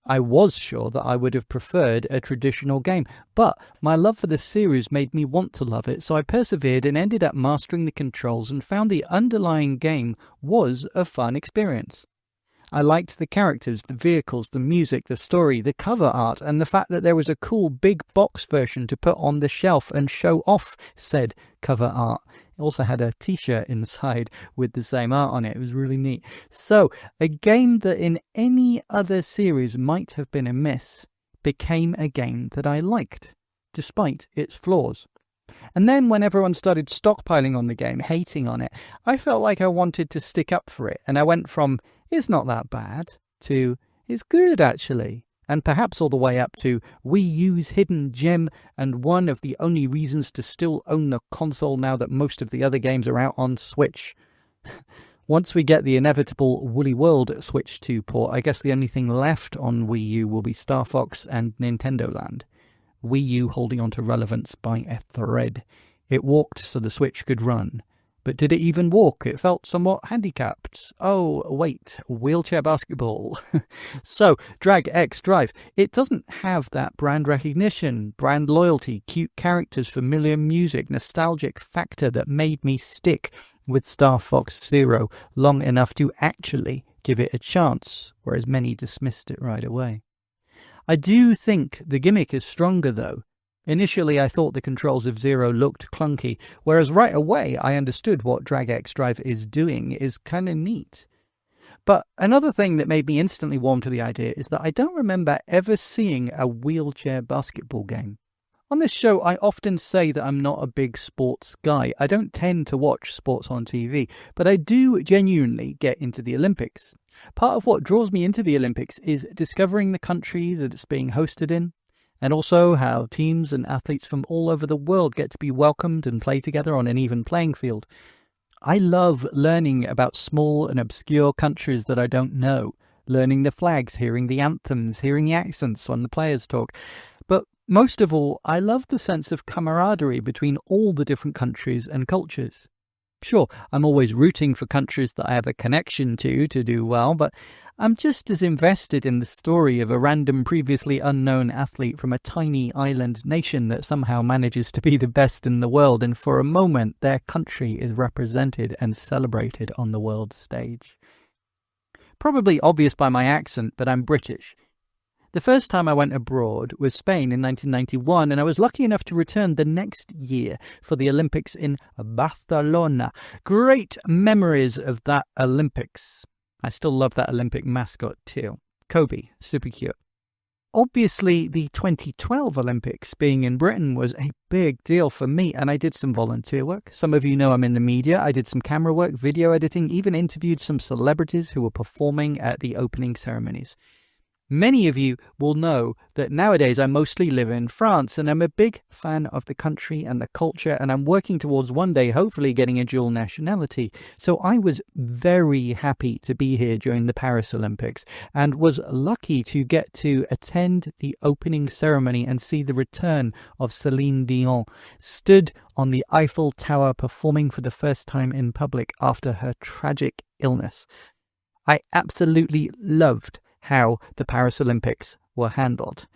I was sure that I would have preferred a traditional game, but my love for the series made me want to love it, so I persevered and ended up mastering the controls and found the underlying game was a fun experience. I liked the characters, the vehicles, the music, the story, the cover art, and the fact that there was a cool big box version to put on the shelf and show off said cover art. It also had a t-shirt inside with the same art on it. It was really neat. So, a game that in any other series might have been a miss became a game that I liked, despite its flaws. And then when everyone started stockpiling on the game, hating on it, I felt like I wanted to stick up for it, and I went from it's not that bad to it's good actually, and perhaps all the way up to Wii U's hidden gem and one of the only reasons to still own the console now that most of the other games are out on Switch. Once we get the inevitable Woolly World Switch 2 port, I guess the only thing left on Wii U will be Star Fox and Nintendo Land. Wii U holding on to relevance by a thread. It walked so the Switch could run. But did it even walk? It felt somewhat handicapped. Oh, wait, wheelchair basketball. So, Drag X Drive. It doesn't have that brand recognition, brand loyalty, cute characters, familiar music, nostalgic factor that made me stick with Star Fox Zero long enough to actually give it a chance, whereas many dismissed it right away. I do think the gimmick is stronger, though. Initially, I thought the controls of Zero looked clunky, whereas right away I understood what Drag X Drive is doing is kind of neat. But another thing that made me instantly warm to the idea is that I don't remember ever seeing a wheelchair basketball game. On this show, I often say that I'm not a big sports guy. I don't tend to watch sports on TV, but I do genuinely get into the Olympics. Part of what draws me into the Olympics is discovering the country that it's being hosted in, and also how teams and athletes from all over the world get to be welcomed and play together on an even playing field. I love learning about small and obscure countries that I don't know, learning the flags, hearing the anthems, hearing the accents when the players talk. But most of all, I love the sense of camaraderie between all the different countries and cultures. Sure, I'm always rooting for countries that I have a connection to do well, but I'm just as invested in the story of a random previously unknown athlete from a tiny island nation that somehow manages to be the best in the world, and for a moment their country is represented and celebrated on the world stage. Probably obvious by my accent, but I'm British. The first time I went abroad was Spain in 1991, and I was lucky enough to return the next year for the Olympics in Barcelona. Great memories of that Olympics. I still love that Olympic mascot too. Kobe, super cute. Obviously, the 2012 Olympics being in Britain was a big deal for me, and I did some volunteer work. Some of you know I'm in the media. I did some camera work, video editing, even interviewed some celebrities who were performing at the opening ceremonies. Many of you will know that nowadays I mostly live in France, and I'm a big fan of the country and the culture, and I'm working towards one day hopefully getting a dual nationality. So I was very happy to be here during the Paris Olympics and was lucky to get to attend the opening ceremony and see the return of Celine Dion, stood on the Eiffel Tower performing for the first time in public after her tragic illness. I absolutely loved how the Paris Olympics were handled.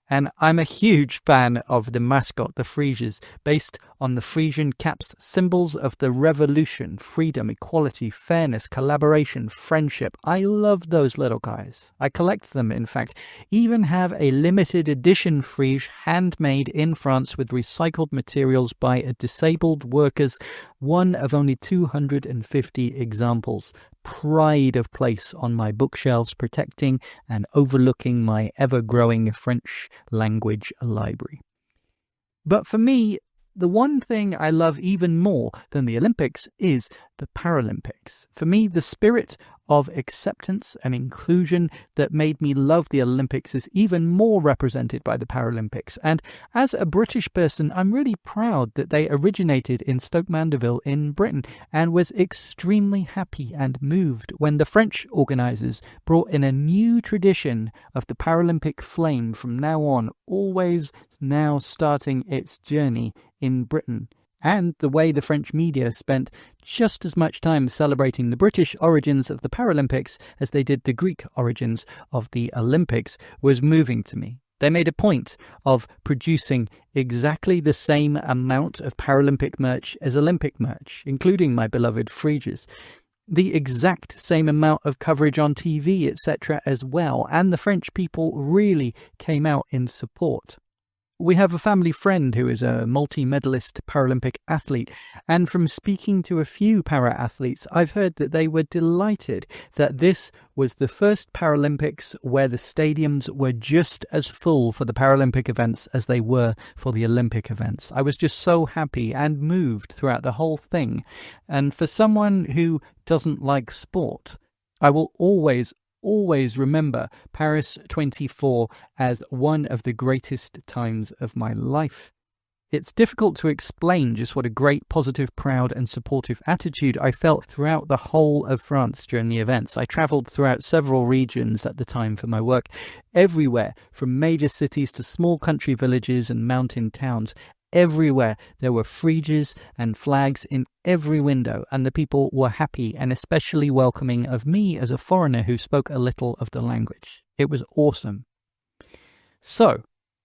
And I'm a huge fan of the mascot, the Phryges, based on the Frisian caps, symbols of the revolution, freedom, equality, fairness, collaboration, friendship. I love those little guys. I collect them, in fact. Even have a limited edition Frige handmade in France with recycled materials by disabled workers, one of only 250 examples. Pride of place on my bookshelves, protecting and overlooking my ever-growing French language library. But for me, the one thing I love even more than the Olympics is the Paralympics. For me, the spirit of acceptance and inclusion that made me love the Olympics is even more represented by the Paralympics. And as a British person, I'm really proud that they originated in Stoke Mandeville in Britain, and was extremely happy and moved when the French organisers brought in a new tradition of the Paralympic flame from now on, always now starting its journey in Britain. And the way the French media spent just as much time celebrating the British origins of the Paralympics as they did the Greek origins of the Olympics was moving to me. They made a point of producing exactly the same amount of Paralympic merch as Olympic merch, including my beloved Phryges. The exact same amount of coverage on TV, etc. as well, and the French people really came out in support. We have a family friend who is a multi-medalist Paralympic athlete, and from speaking to a few para-athletes, I've heard that they were delighted that this was the first Paralympics where the stadiums were just as full for the Paralympic events as they were for the Olympic events. I was just so happy and moved throughout the whole thing. And for someone who doesn't like sport, I will always remember Paris 24 as one of the greatest times of my life. It's difficult to explain just what a great, positive, proud and supportive attitude I felt throughout the whole of France during the events. I travelled throughout several regions at the time for my work, everywhere from major cities to small country villages and mountain towns. Everywhere there were Phryges and flags in every window, and the people were happy and especially welcoming of me as a foreigner who spoke a little of the language. It was awesome. So,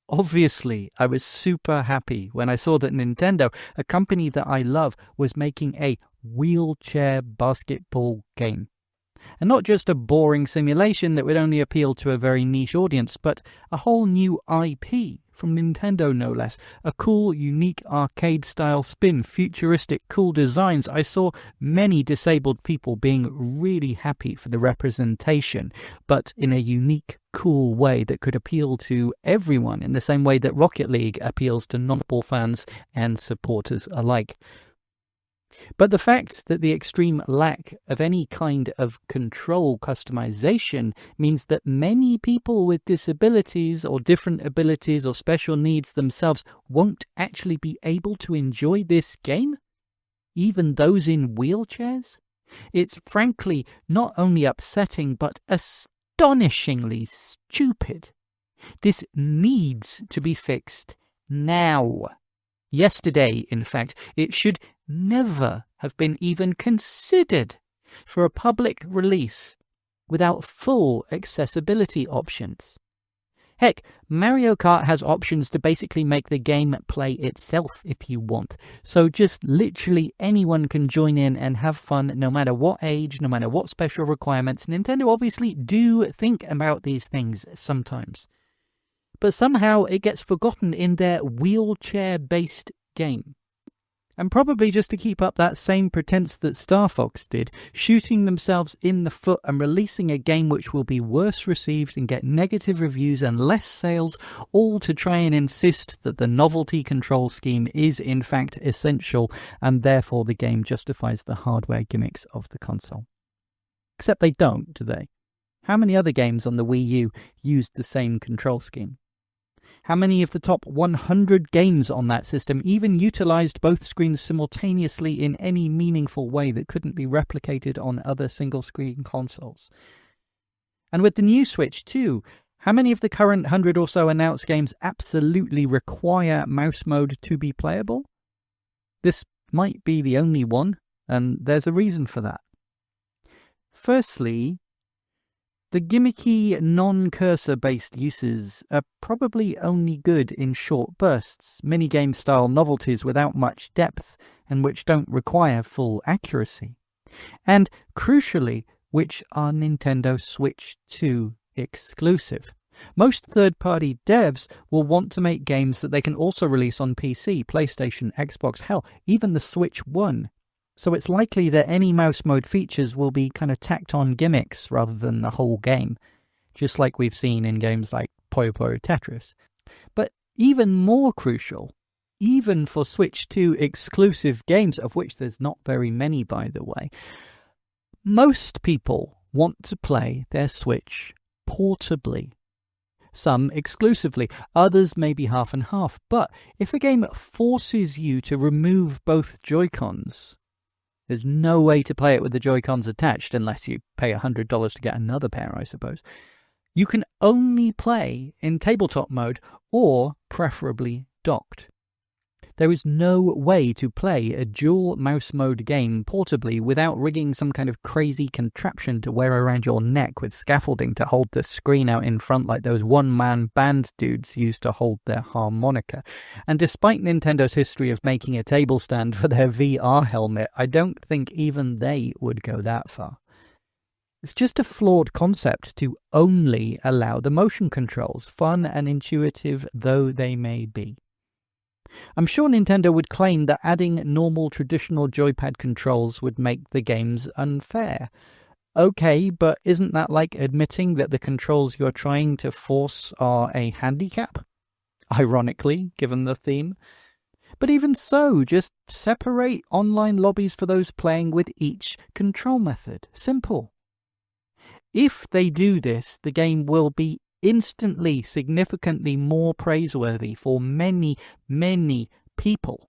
obviously, I was super happy when I saw that Nintendo, a company that I love, was making a wheelchair basketball game. And not just a boring simulation that would only appeal to a very niche audience, but a whole new IP from Nintendo, no less. A cool, unique arcade-style spin, futuristic, cool designs. I saw many disabled people being really happy for the representation, but in a unique, cool way that could appeal to everyone in the same way that Rocket League appeals to non-football fans and supporters alike. But the fact that the extreme lack of any kind of control customization means that many people with disabilities or different abilities or special needs themselves won't actually be able to enjoy this game? even those in wheelchairs? It's frankly not only upsetting, but astonishingly stupid. This needs to be fixed now. Yesterday, in fact. It should never have been even considered for a public release without full accessibility options. Heck, Mario Kart has options to basically make the game play itself if you want. So just literally anyone can join in and have fun no matter what age, no matter what special requirements. Nintendo obviously do think about these things sometimes. But somehow it gets forgotten in their wheelchair-based game. And probably just to keep up that same pretense that Star Fox did, shooting themselves in the foot and releasing a game which will be worse received and get negative reviews and less sales, all to try and insist that the novelty control scheme is in fact essential, and therefore the game justifies the hardware gimmicks of the console. Except they don't, do they? How many other games on the Wii U used the same control scheme? How many of the top 100 games on that system even utilized both screens simultaneously in any meaningful way that couldn't be replicated on other single-screen consoles? And with the new Switch too, how many of the current 100 or so announced games absolutely require mouse mode to be playable? This might be the only one, and there's a reason for that. Firstly, the gimmicky, non-cursor-based uses are probably only good in short bursts, minigame-style novelties without much depth, and which don't require full accuracy. And, crucially, which are Nintendo Switch 2 exclusive. Most third-party devs will want to make games that they can also release on PC, PlayStation, Xbox, hell, even the Switch 1. So it's likely that any mouse mode features will be kind of tacked on gimmicks rather than the whole game, just like we've seen in games like Puyo Puyo Tetris. But even more crucial, even for Switch 2 exclusive games, of which there's not very many by the way, most people want to play their Switch portably. Some exclusively, others maybe half and half, but if a game forces you to remove both Joy-Cons, there's no way to play it with the Joy-Cons attached unless you pay $100 to get another pair, I suppose. You can only play in tabletop mode or preferably docked. There is no way to play a dual mouse mode game portably without rigging some kind of crazy contraption to wear around your neck with scaffolding to hold the screen out in front like those one-man band dudes used to hold their harmonica. And despite Nintendo's history of making a table stand for their VR helmet, I don't think even they would go that far. It's just a flawed concept to only allow the motion controls, fun and intuitive though they may be. I'm sure Nintendo would claim that adding normal traditional joypad controls would make the games unfair. Okay, but isn't that like admitting that the controls you're trying to force are a handicap? Ironically, given the theme. But even so, just separate online lobbies for those playing with each control method. Simple. If they do this, the game will be instantly, significantly more praiseworthy for many, many people.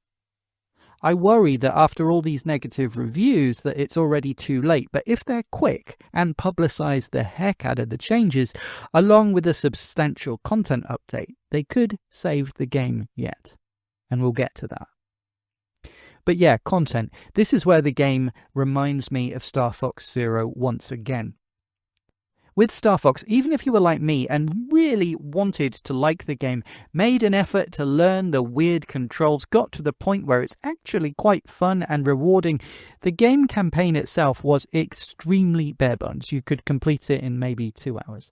I worry that after all these negative reviews that it's already too late, but if they're quick and publicize the heck out of the changes, along with a substantial content update, they could save the game yet. And we'll get to that. But yeah, content. This is where the game reminds me of Star Fox Zero once again. With Star Fox, even if you were like me and really wanted to like the game, made an effort to learn the weird controls, got to the point where it's actually quite fun and rewarding, the game campaign itself was extremely bare bones. You could complete it in maybe 2 hours.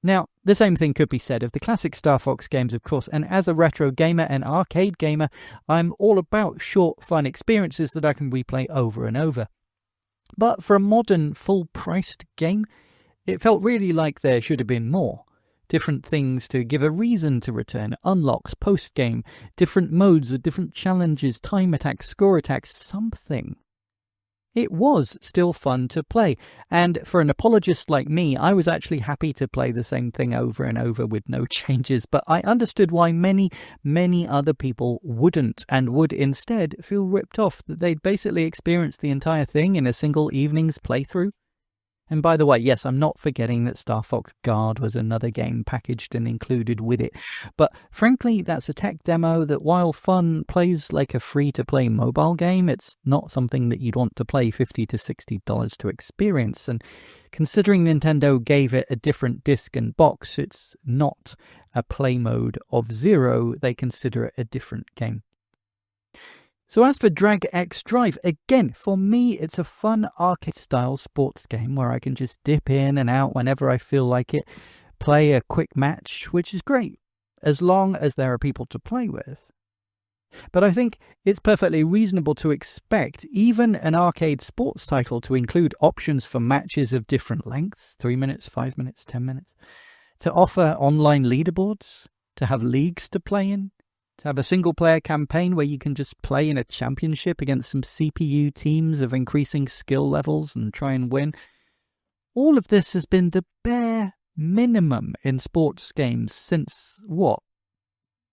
Now, the same thing could be said of the classic Star Fox games, of course, and as a retro gamer and arcade gamer, I'm all about short, fun experiences that I can replay over and over. But for a modern, full-priced game, it felt really like there should have been more. Different things to give a reason to return, unlocks, post-game, different modes with different challenges, time attacks, score attacks, something. it was still fun to play. And for an apologist like me, I was actually happy to play the same thing over and over with no changes. But I understood why many, many other people wouldn't, and would instead feel ripped off, that they'd basically experienced the entire thing in a single evening's playthrough. And by the way, yes, I'm not forgetting that Star Fox Guard was another game packaged and included with it. But frankly, that's a tech demo that, while fun, plays like a free-to-play mobile game. It's not something that you'd want to play $50 to $60 to experience. And considering Nintendo gave it a different disc and box, it's not a play mode of 0. They consider it a different game. So as for Drag X Drive, again, for me, it's a fun arcade-style sports game where I can just dip in and out whenever I feel like it, play a quick match, which is great, as long as there are people to play with. But I think it's perfectly reasonable to expect even an arcade sports title to include options for matches of different lengths, 3 minutes, 5 minutes, 10 minutes, to offer online leaderboards, to have leagues to play in, to have a single-player campaign where you can just play in a championship against some CPU teams of increasing skill levels and try and win. All of this has been the bare minimum in sports games since, what,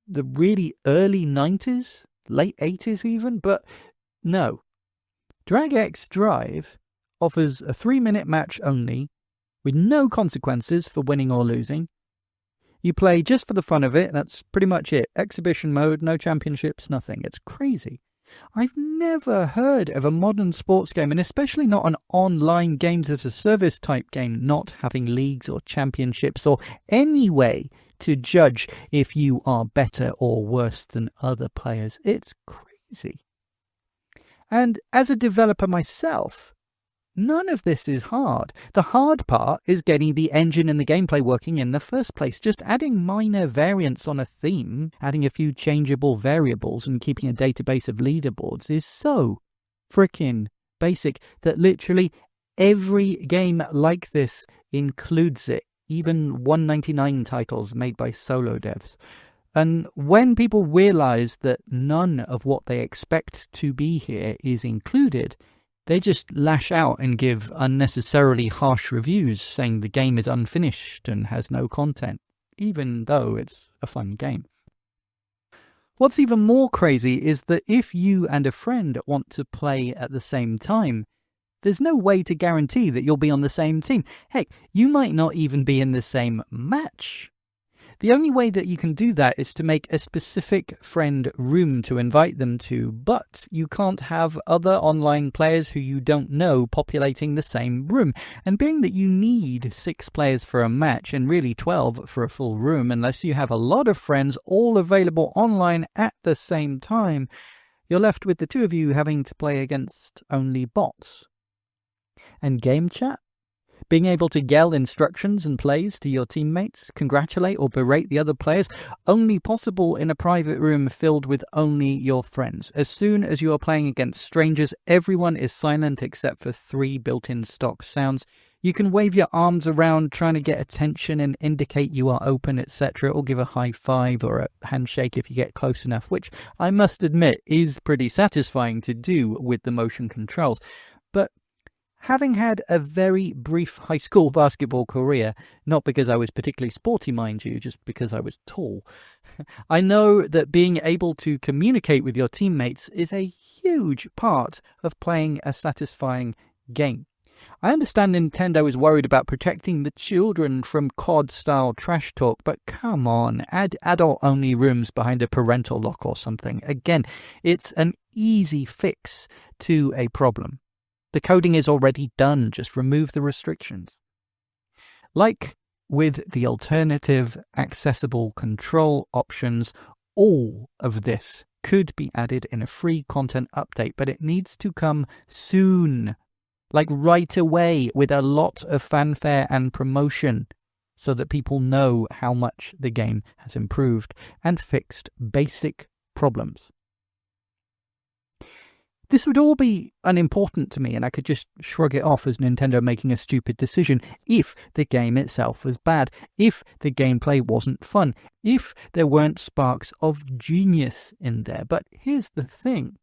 the really early 90s? Late 80s even? But no. Drag X Drive offers a 3-minute match only, with no consequences for winning or losing. You play just for the fun of it, that's pretty much it. Exhibition mode, no championships, nothing. It's crazy. I've never heard of a modern sports game, and especially not an online games as a service type game, not having leagues or championships or any way to judge if you are better or worse than other players. It's crazy. And as a developer myself, none of this is hard. The hard part is getting the engine and the gameplay working in the first place. Just adding minor variants on a theme, adding a few changeable variables and keeping a database of leaderboards is so freaking basic that literally every game like this includes it. Even $1.99 titles made by solo devs. And when people realize that none of what they expect to be here is included, they just lash out and give unnecessarily harsh reviews saying the game is unfinished and has no content, even though it's a fun game. What's even more crazy is that if you and a friend want to play at the same time, there's no way to guarantee that you'll be on the same team. Heck, you might not even be in the same match. The only way that you can do that is to make a specific friend room to invite them to, but you can't have other online players who you don't know populating the same room. And being that you need 6 players for a match and really 12 for a full room, unless you have a lot of friends all available online at the same time, you're left with the two of you having to play against only bots. And game chat? Being able to yell instructions and plays to your teammates, congratulate or berate the other players, only possible in a private room filled with only your friends. As soon as you are playing against strangers, everyone is silent except for 3 built-in stock sounds. You can wave your arms around trying to get attention and indicate you are open, etc., or give a high five or a handshake if you get close enough, which I must admit is pretty satisfying to do with the motion controls. But having had a very brief high school basketball career, not because I was particularly sporty, mind you, just because I was tall, I know that being able to communicate with your teammates is a huge part of playing a satisfying game. I understand Nintendo is worried about protecting the children from COD-style trash talk, but come on, add adult-only rooms behind a parental lock or something. Again, it's an easy fix to a problem. The coding is already done, just remove the restrictions. Like with the alternative accessible control options, all of this could be added in a free content update, but it needs to come soon, like right away, with a lot of fanfare and promotion, so that people know how much the game has improved and fixed basic problems. This would all be unimportant to me, and I could just shrug it off as Nintendo making a stupid decision if the game itself was bad, if the gameplay wasn't fun, if there weren't sparks of genius in there. But here's the thing.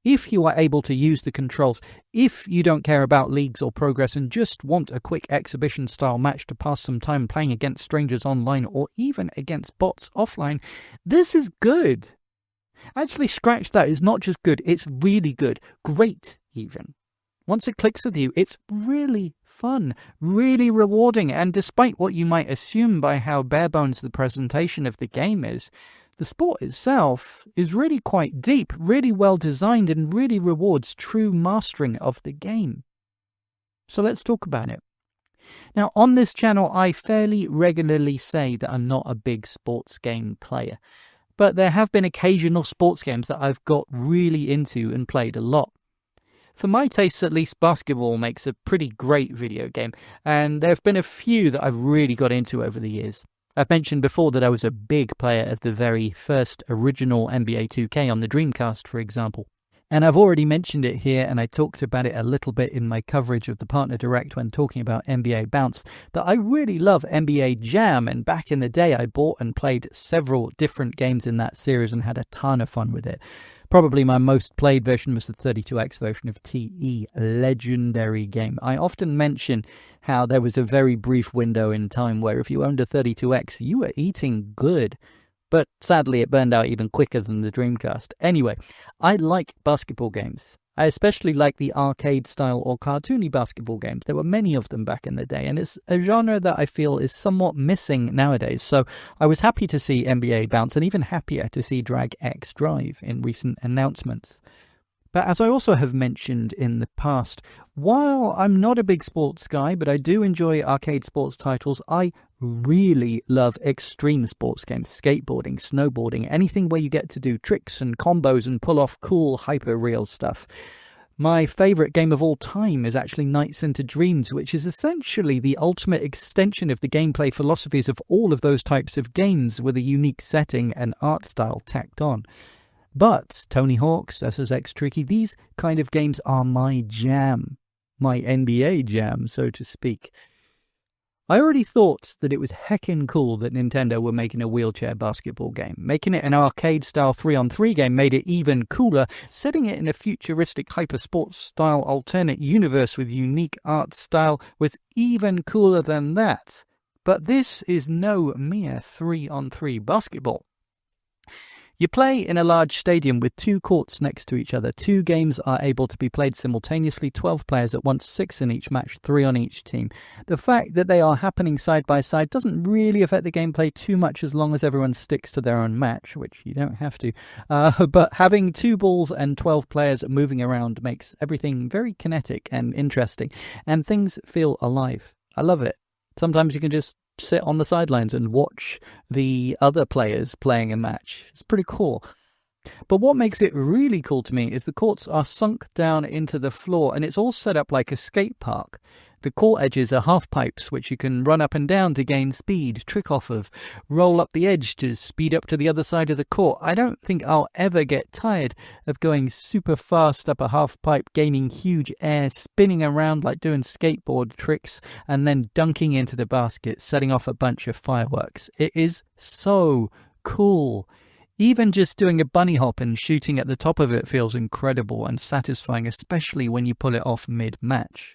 If you are able to use the controls, if you don't care about leagues or progress and just want a quick exhibition-style match to pass some time playing against strangers online or even against bots offline, this is good. Actually, scratch that. It's not just good, it's really good. Great, even. Once it clicks with you, it's really fun, really rewarding, and despite what you might assume by how bare-bones the presentation of the game is, the sport itself is really quite deep, really well designed, and really rewards true mastering of the game. So let's talk about it. Now, on this channel, I fairly regularly say that I'm not a big sports game player, but there have been occasional sports games that I've got really into and played a lot. For my tastes, at least, basketball makes a pretty great video game, and there have been a few that I've really got into over the years. I've mentioned before that I was a big player of the very first original NBA 2K on the Dreamcast, for example. And I've already mentioned it here, and I talked about it a little bit in my coverage of the Partner Direct when talking about NBA Bounce, that I really love NBA Jam, and back in the day I bought and played several different games in that series and had a ton of fun with it. Probably my most played version was the 32X version of TE, a legendary game. I often mention how there was a very brief window in time where if you owned a 32X, you were eating good. But sadly, it burned out even quicker than the Dreamcast. Anyway, I like basketball games. I especially like the arcade-style or cartoony basketball games. There were many of them back in the day, and it's a genre that I feel is somewhat missing nowadays. So I was happy to see NBA Bounce, and even happier to see Drag X Drive in recent announcements. But as I also have mentioned in the past, while I'm not a big sports guy, but I do enjoy arcade sports titles, I really love extreme sports games, skateboarding, snowboarding, anything where you get to do tricks and combos and pull off cool hyper-real stuff. My favourite game of all time is actually Nights into Dreams, which is essentially the ultimate extension of the gameplay philosophies of all of those types of games with a unique setting and art style tacked on. But Tony Hawk's, SSX Tricky, these kind of games are my jam. My NBA jam, so to speak. I already thought that it was heckin' cool that Nintendo were making a wheelchair basketball game. Making it an arcade-style 3-on-3 game made it even cooler. Setting it in a futuristic hyper-sports-style alternate universe with unique art style was even cooler than that. But this is no mere 3-on-3 basketball. You play in a large stadium with 2 courts next to each other. 2 games are able to be played simultaneously, 12 players at once, 6 in each match, 3 on each team. The fact that they are happening side by side doesn't really affect the gameplay too much as long as everyone sticks to their own match, which you don't have to. But having 2 balls and 12 players moving around makes everything very kinetic and interesting, and things feel alive. I love it. Sometimes you can just sit on the sidelines and watch the other players playing a match. It's pretty cool. But what makes it really cool to me is the courts are sunk down into the floor and it's all set up like a skate park. The court edges are half pipes which you can run up and down to gain speed, trick off of, roll up the edge to speed up to the other side of the court. I don't think I'll ever get tired of going super fast up a half pipe, gaining huge air, spinning around like doing skateboard tricks, and then dunking into the basket, setting off a bunch of fireworks. It is so cool. Even just doing a bunny hop and shooting at the top of it feels incredible and satisfying, especially when you pull it off mid-match.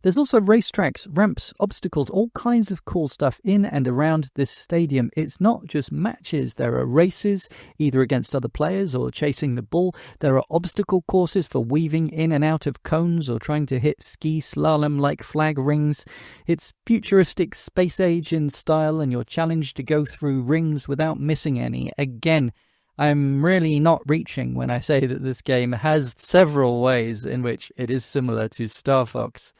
There's also racetracks, ramps, obstacles, all kinds of cool stuff in and around this stadium. It's not just matches. There are races, either against other players or chasing the ball. There are obstacle courses for weaving in and out of cones or trying to hit ski slalom-like flag rings. It's futuristic space age in style, and you're challenged to go through rings without missing any. Again, I'm really not reaching when I say that this game has several ways in which it is similar to Star Fox.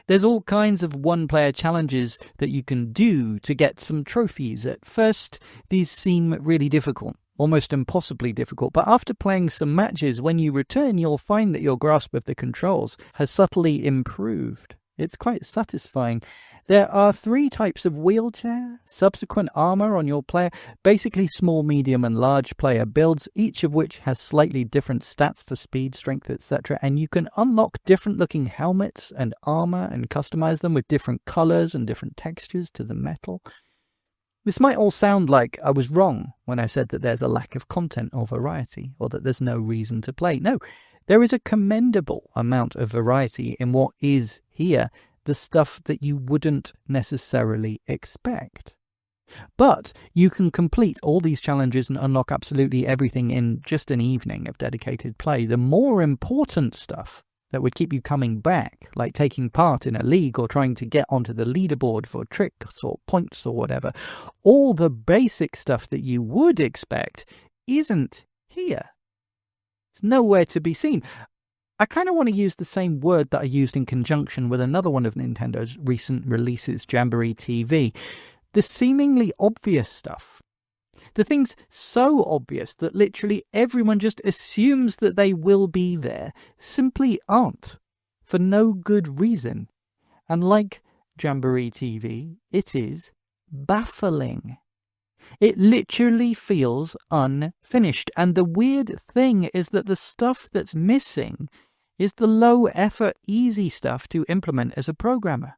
There's all kinds of one-player challenges that you can do to get some trophies. At first, these seem really difficult, almost impossibly difficult, but after playing some matches, when you return, you'll find that your grasp of the controls has subtly improved. It's quite satisfying. There are 3 types of wheelchair, subsequent armor on your player, basically small, medium and large player builds, each of which has slightly different stats for speed, strength, etc. And you can unlock different looking helmets and armor and customize them with different colors and different textures to the metal. This might all sound like I was wrong when I said that there's a lack of content or variety, or that there's no reason to play. No, there is a commendable amount of variety in what is here, the stuff that you wouldn't necessarily expect. But you can complete all these challenges and unlock absolutely everything in just an evening of dedicated play. The more important stuff that would keep you coming back, like taking part in a league or trying to get onto the leaderboard for tricks or points or whatever, all the basic stuff that you would expect isn't here. It's nowhere to be seen. I kind of want to use the same word that I used in conjunction with another one of Nintendo's recent releases, Jamboree TV. The seemingly obvious stuff. The things so obvious that literally everyone just assumes that they will be there simply aren't, for no good reason. And like Jamboree TV, it is baffling. It literally feels unfinished. And the weird thing is that the stuff that's missing is the low-effort, easy stuff to implement as a programmer.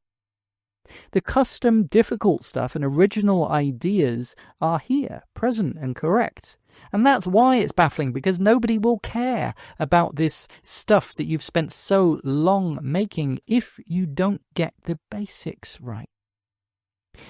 The custom, difficult stuff and original ideas are here, present and correct. And that's why it's baffling, because nobody will care about this stuff that you've spent so long making if you don't get the basics right.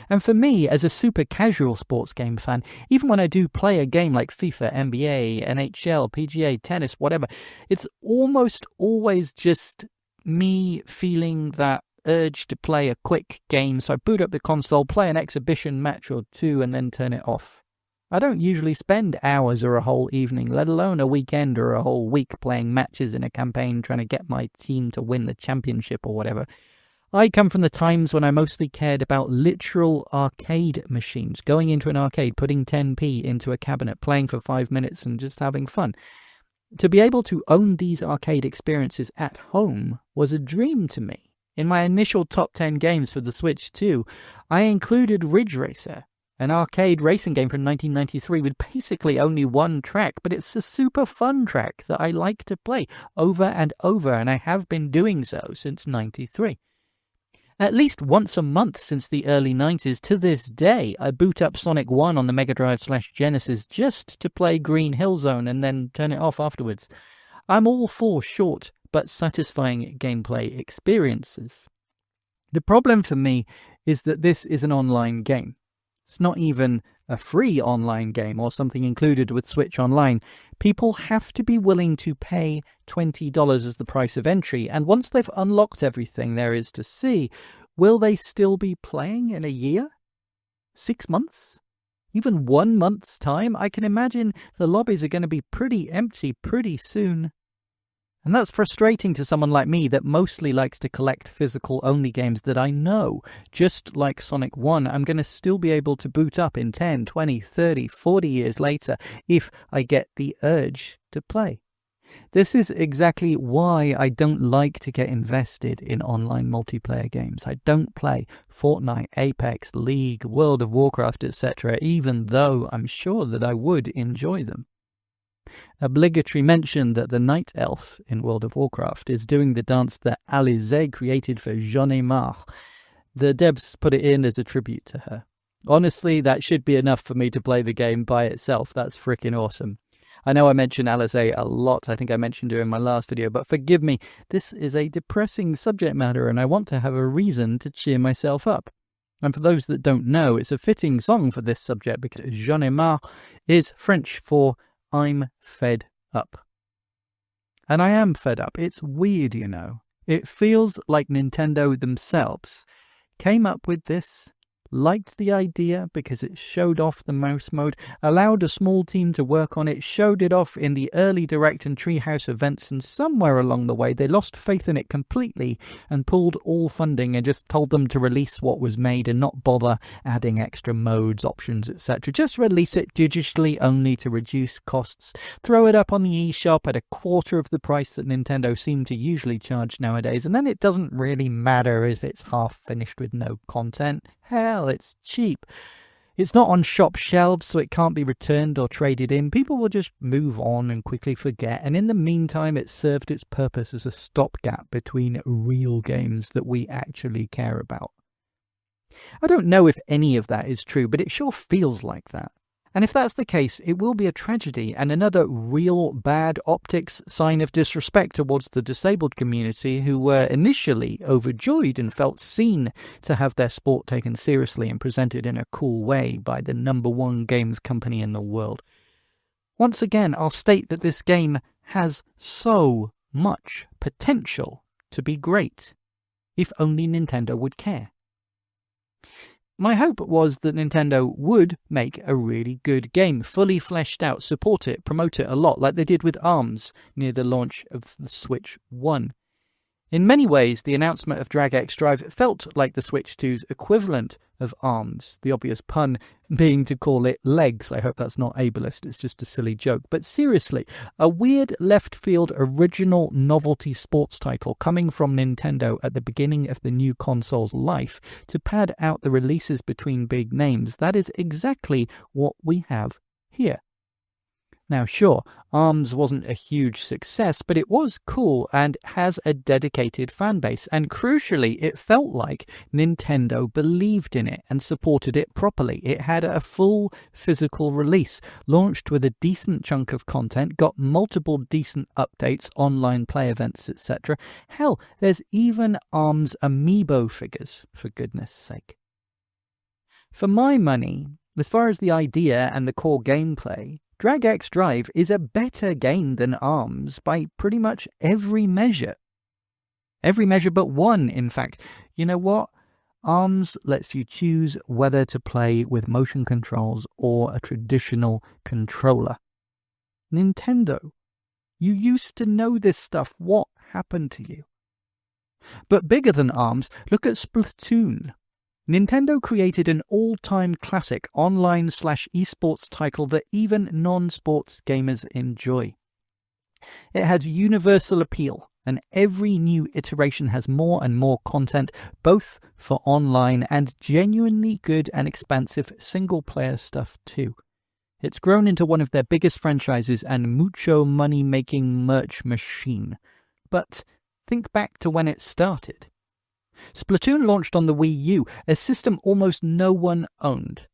And for me, as a super casual sports game fan, even when I do play a game like FIFA, NBA, NHL, PGA, tennis, whatever, it's almost always just me feeling that urge to play a quick game, so I boot up the console, play an exhibition match or two, and then turn it off. I don't usually spend hours or a whole evening, let alone a weekend or a whole week playing matches in a campaign trying to get my team to win the championship or whatever. I come from the times when I mostly cared about literal arcade machines, going into an arcade, putting 10p into a cabinet, playing for 5 minutes and just having fun. To be able to own these arcade experiences at home was a dream to me. In my initial top 10 games for the Switch 2, I included Ridge Racer, an arcade racing game from 1993 with basically only one track, but it's a super fun track that I like to play over and over, and I have been doing so since 93. At least once a month since the early 90s, to this day, I boot up Sonic 1 on the Mega Drive/Genesis just to play Green Hill Zone and then turn it off afterwards. I'm all for short but satisfying gameplay experiences. The problem for me is that this is an online game. It's not even a free online game or something included with Switch Online. People have to be willing to pay $20 as the price of entry, and once they've unlocked everything there is to see, will they still be playing in a year? 6 months? Even 1 month's time? I can imagine the lobbies are going to be pretty empty pretty soon. And that's frustrating to someone like me that mostly likes to collect physical-only games that I know, just like Sonic 1, I'm going to still be able to boot up in 10, 20, 30, 40 years later if I get the urge to play. This is exactly why I don't like to get invested in online multiplayer games. I don't play Fortnite, Apex, League, World of Warcraft, etc., even though I'm sure that I would enjoy them. Obligatory mention that the Night Elf in World of Warcraft is doing the dance that Alizé created for J'en ai marre. The devs put it in as a tribute to her. Honestly, that should be enough for me to play the game by itself. That's freaking awesome. I know I mention Alizé a lot. I think I mentioned her in my last video, but forgive me, this is a depressing subject matter and I want to have a reason to cheer myself up. And for those that don't know, it's a fitting song for this subject because J'en ai marre is French for I'm fed up. And I am fed up. It's weird, you know. It feels like Nintendo themselves came up with this, liked the idea because it showed off the mouse mode, allowed a small team to work on it, showed it off in the early Direct and Treehouse events, and somewhere along the way they lost faith in it completely and pulled all funding and just told them to release what was made and not bother adding extra modes, options, etc. Just release it digitally only to reduce costs. Throw it up on the eShop at a quarter of the price that Nintendo seem to usually charge nowadays, and then it doesn't really matter if it's half finished with no content. Hell, it's cheap. It's not on shop shelves, so it can't be returned or traded in. People will just move on and quickly forget, and in the meantime it served its purpose as a stopgap between real games that we actually care about. I don't know if any of that is true, but it sure feels like that. And if that's the case, it will be a tragedy and another real bad optics sign of disrespect towards the disabled community who were initially overjoyed and felt seen to have their sport taken seriously and presented in a cool way by the #1 games company in the world. Once again, I'll state that this game has so much potential to be great, if only Nintendo would care. My hope was that Nintendo would make a really good game, fully fleshed out, support it, promote it a lot, like they did with ARMS near the launch of the Switch 1. In many ways, the announcement of Drag X Drive felt like the Switch 2's equivalent of ARMS, the obvious pun being to call it legs. I hope that's not ableist, it's just a silly joke. But seriously, a weird left-field original novelty sports title coming from Nintendo at the beginning of the new console's life to pad out the releases between big names, that is exactly what we have here. Now, sure, ARMS wasn't a huge success, but it was cool and has a dedicated fan base. And crucially, it felt like Nintendo believed in it and supported it properly. It had a full physical release, launched with a decent chunk of content, got multiple decent updates, online play events, etc. Hell, there's even ARMS amiibo figures, for goodness sake. For my money, as far as the idea and the core gameplay, Drag X Drive is a better game than ARMS by pretty much every measure. Every measure but one, in fact. You know what? ARMS lets you choose whether to play with motion controls or a traditional controller. Nintendo, you used to know this stuff. What happened to you? But bigger than ARMS, look at Splatoon. Nintendo created an all-time classic online/esports title that even non-sports gamers enjoy. It has universal appeal, and every new iteration has more and more content, both for online and genuinely good and expansive single-player stuff too. It's grown into one of their biggest franchises and mucho money-making merch machine. But think back to when it started. Splatoon launched on the Wii U, a system almost no one owned.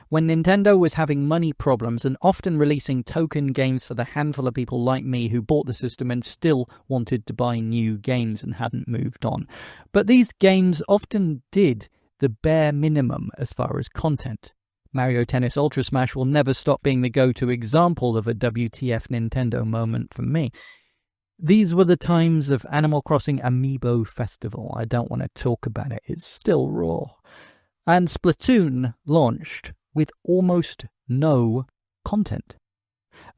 When Nintendo was having money problems and often releasing token games for the handful of people like me who bought the system and still wanted to buy new games and hadn't moved on. But these games often did the bare minimum as far as content. Mario Tennis Ultra Smash will never stop being the go-to example of a WTF Nintendo moment for me. These were the times of Animal Crossing Amiibo Festival. I don't want to talk about it. It's still raw. And Splatoon launched with almost no content.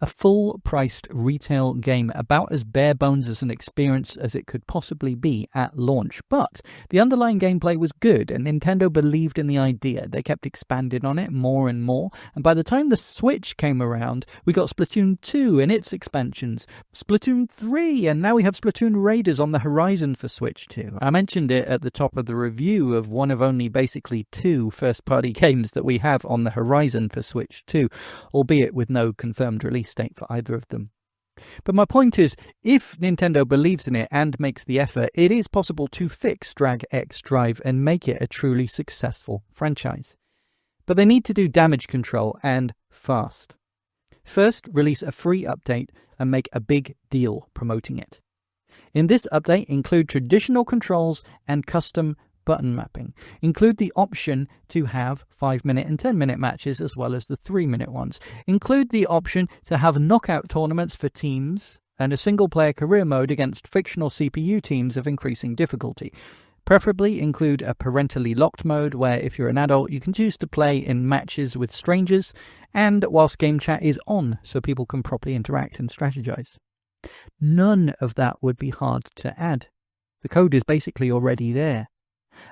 A full-priced retail game about as bare bones as an experience as it could possibly be at launch. But the underlying gameplay was good, and Nintendo believed in the idea. They kept expanding on it more and more, and by the time the Switch came around, we got Splatoon 2 and its expansions, Splatoon 3, and now we have Splatoon Raiders on the horizon for Switch 2. I mentioned it at the top of the review of one of only basically 2 first-party games that we have on the horizon for Switch 2, albeit with no confirmed release date for either of them. But my point is, if Nintendo believes in it and makes the effort, it is possible to fix Drag X Drive and make it a truly successful franchise. But they need to do damage control, and fast. First, release a free update and make a big deal promoting it. In this update, include traditional controls and custom button mapping. Include the option to have 5-minute and 10-minute matches as well as the 3-minute ones. Include the option to have knockout tournaments for teams and a single-player career mode against fictional CPU teams of increasing difficulty. Preferably include a parentally locked mode where if you're an adult you can choose to play in matches with strangers and whilst game chat is on so people can properly interact and strategize. None of that would be hard to add. The code is basically already there.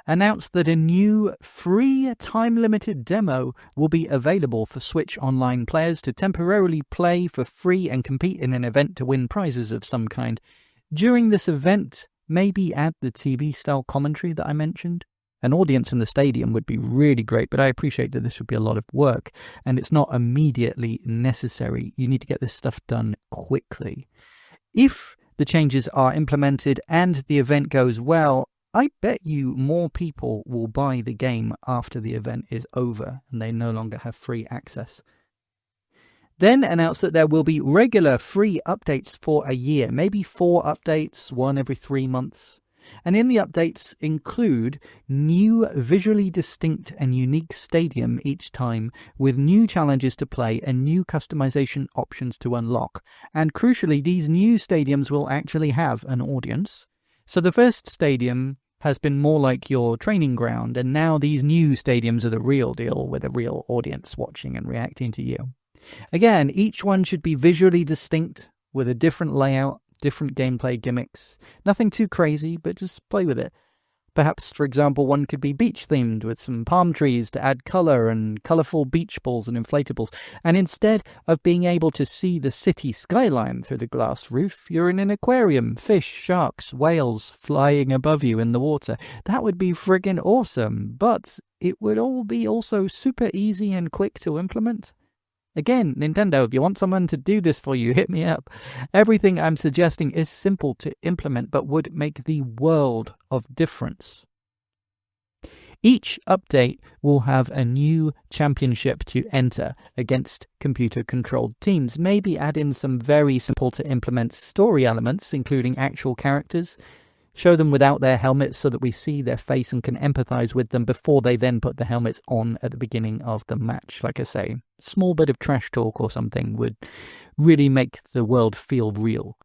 Announce that a new free time-limited demo will be available for Switch Online players to temporarily play for free and compete in an event to win prizes of some kind. During this event, maybe add the TV-style commentary that I mentioned. An audience in the stadium would be really great, but I appreciate that this would be a lot of work, and it's not immediately necessary. You need to get this stuff done quickly. If the changes are implemented and the event goes well, I bet you more people will buy the game after the event is over and they no longer have free access. Then announce that there will be regular free updates for a year, maybe 4 updates, one every 3 months. And in the updates include new visually distinct and unique stadium each time, with new challenges to play and new customization options to unlock. And crucially, these new stadiums will actually have an audience. So the first stadium has been more like your training ground, and now these new stadiums are the real deal with a real audience watching and reacting to you. Again, each one should be visually distinct with a different layout, different gameplay gimmicks. Nothing too crazy, but just play with it. Perhaps, for example, one could be beach-themed with some palm trees to add colour and colourful beach balls and inflatables. And instead of being able to see the city skyline through the glass roof, you're in an aquarium, fish, sharks, whales flying above you in the water. That would be friggin' awesome, but it would all be also super easy and quick to implement. Again, Nintendo, if you want someone to do this for you, hit me up. Everything I'm suggesting is simple to implement, but would make the world of difference. Each update will have a new championship to enter against computer-controlled teams. Maybe add in some very simple to implement story elements, including actual characters. Show them without their helmets so that we see their face and can empathize with them before they then put the helmets on at the beginning of the match. Like I say, small bit of trash talk or something would really make the world feel real.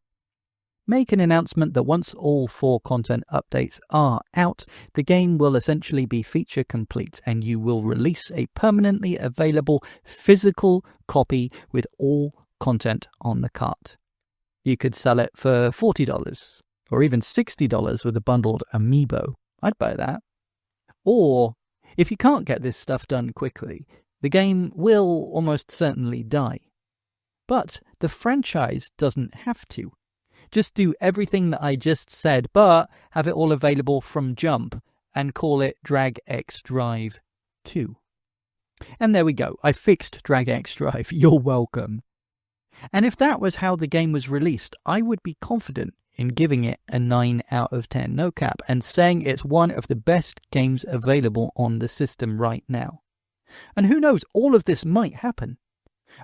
Make an announcement that once all 4 content updates are out, the game will essentially be feature complete and you will release a permanently available physical copy with all content on the cart. You could sell it for $40. Or even $60 with a bundled amiibo. I'd buy that. Or, if you can't get this stuff done quickly, the game will almost certainly die. But the franchise doesn't have to. Just do everything that I just said, but have it all available from jump and call it Drag X Drive 2. And there we go. I fixed Drag X Drive. You're welcome. And if that was how the game was released, I would be confident in giving it a 9 out of 10, no cap, and saying it's one of the best games available on the system right now. And who knows, all of this might happen.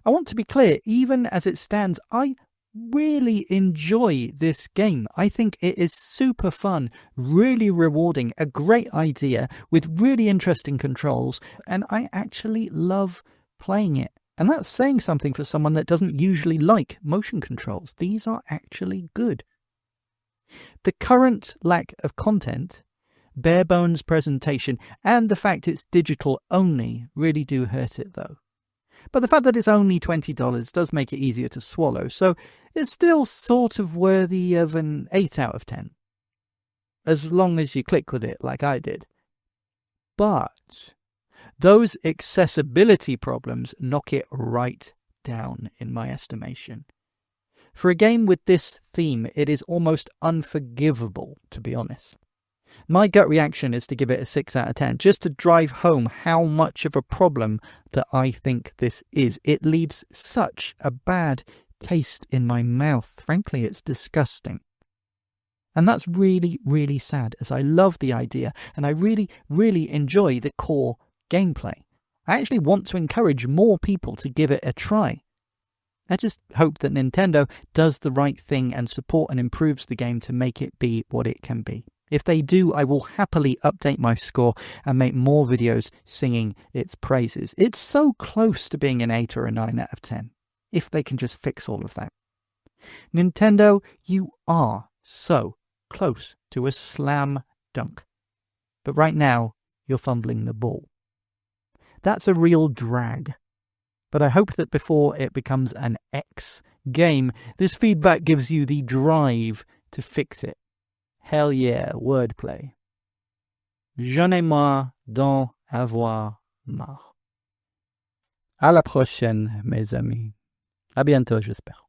I want to be clear, even as it stands, I really enjoy this game. I think it is super fun, really rewarding, a great idea with really interesting controls, and I actually love playing it. And that's saying something for someone that doesn't usually like motion controls. These are actually good. The current lack of content, bare bones presentation, and the fact it's digital only really do hurt it though. But the fact that it's only $20 does make it easier to swallow, so it's still sort of worthy of an 8 out of 10. As long as you click with it like I did. But those accessibility problems knock it right down in my estimation. For a game with this theme, it is almost unforgivable, to be honest. My gut reaction is to give it a 6 out of 10, just to drive home how much of a problem that I think this is. It leaves such a bad taste in my mouth. Frankly, it's disgusting. And that's really, really sad, as I love the idea, and I really, really enjoy the core gameplay. I actually want to encourage more people to give it a try. I just hope that Nintendo does the right thing and support and improves the game to make it be what it can be. If they do, I will happily update my score and make more videos singing its praises. It's so close to being an 8 or a 9 out of 10, if they can just fix all of that. Nintendo, you are so close to a slam dunk. But right now, you're fumbling the ball. That's a real drag. But I hope that before it becomes an X game, this feedback gives you the drive to fix it. Hell yeah, wordplay. J'en ai marre d'en avoir marre. À la prochaine, mes amis. À bientôt, j'espère.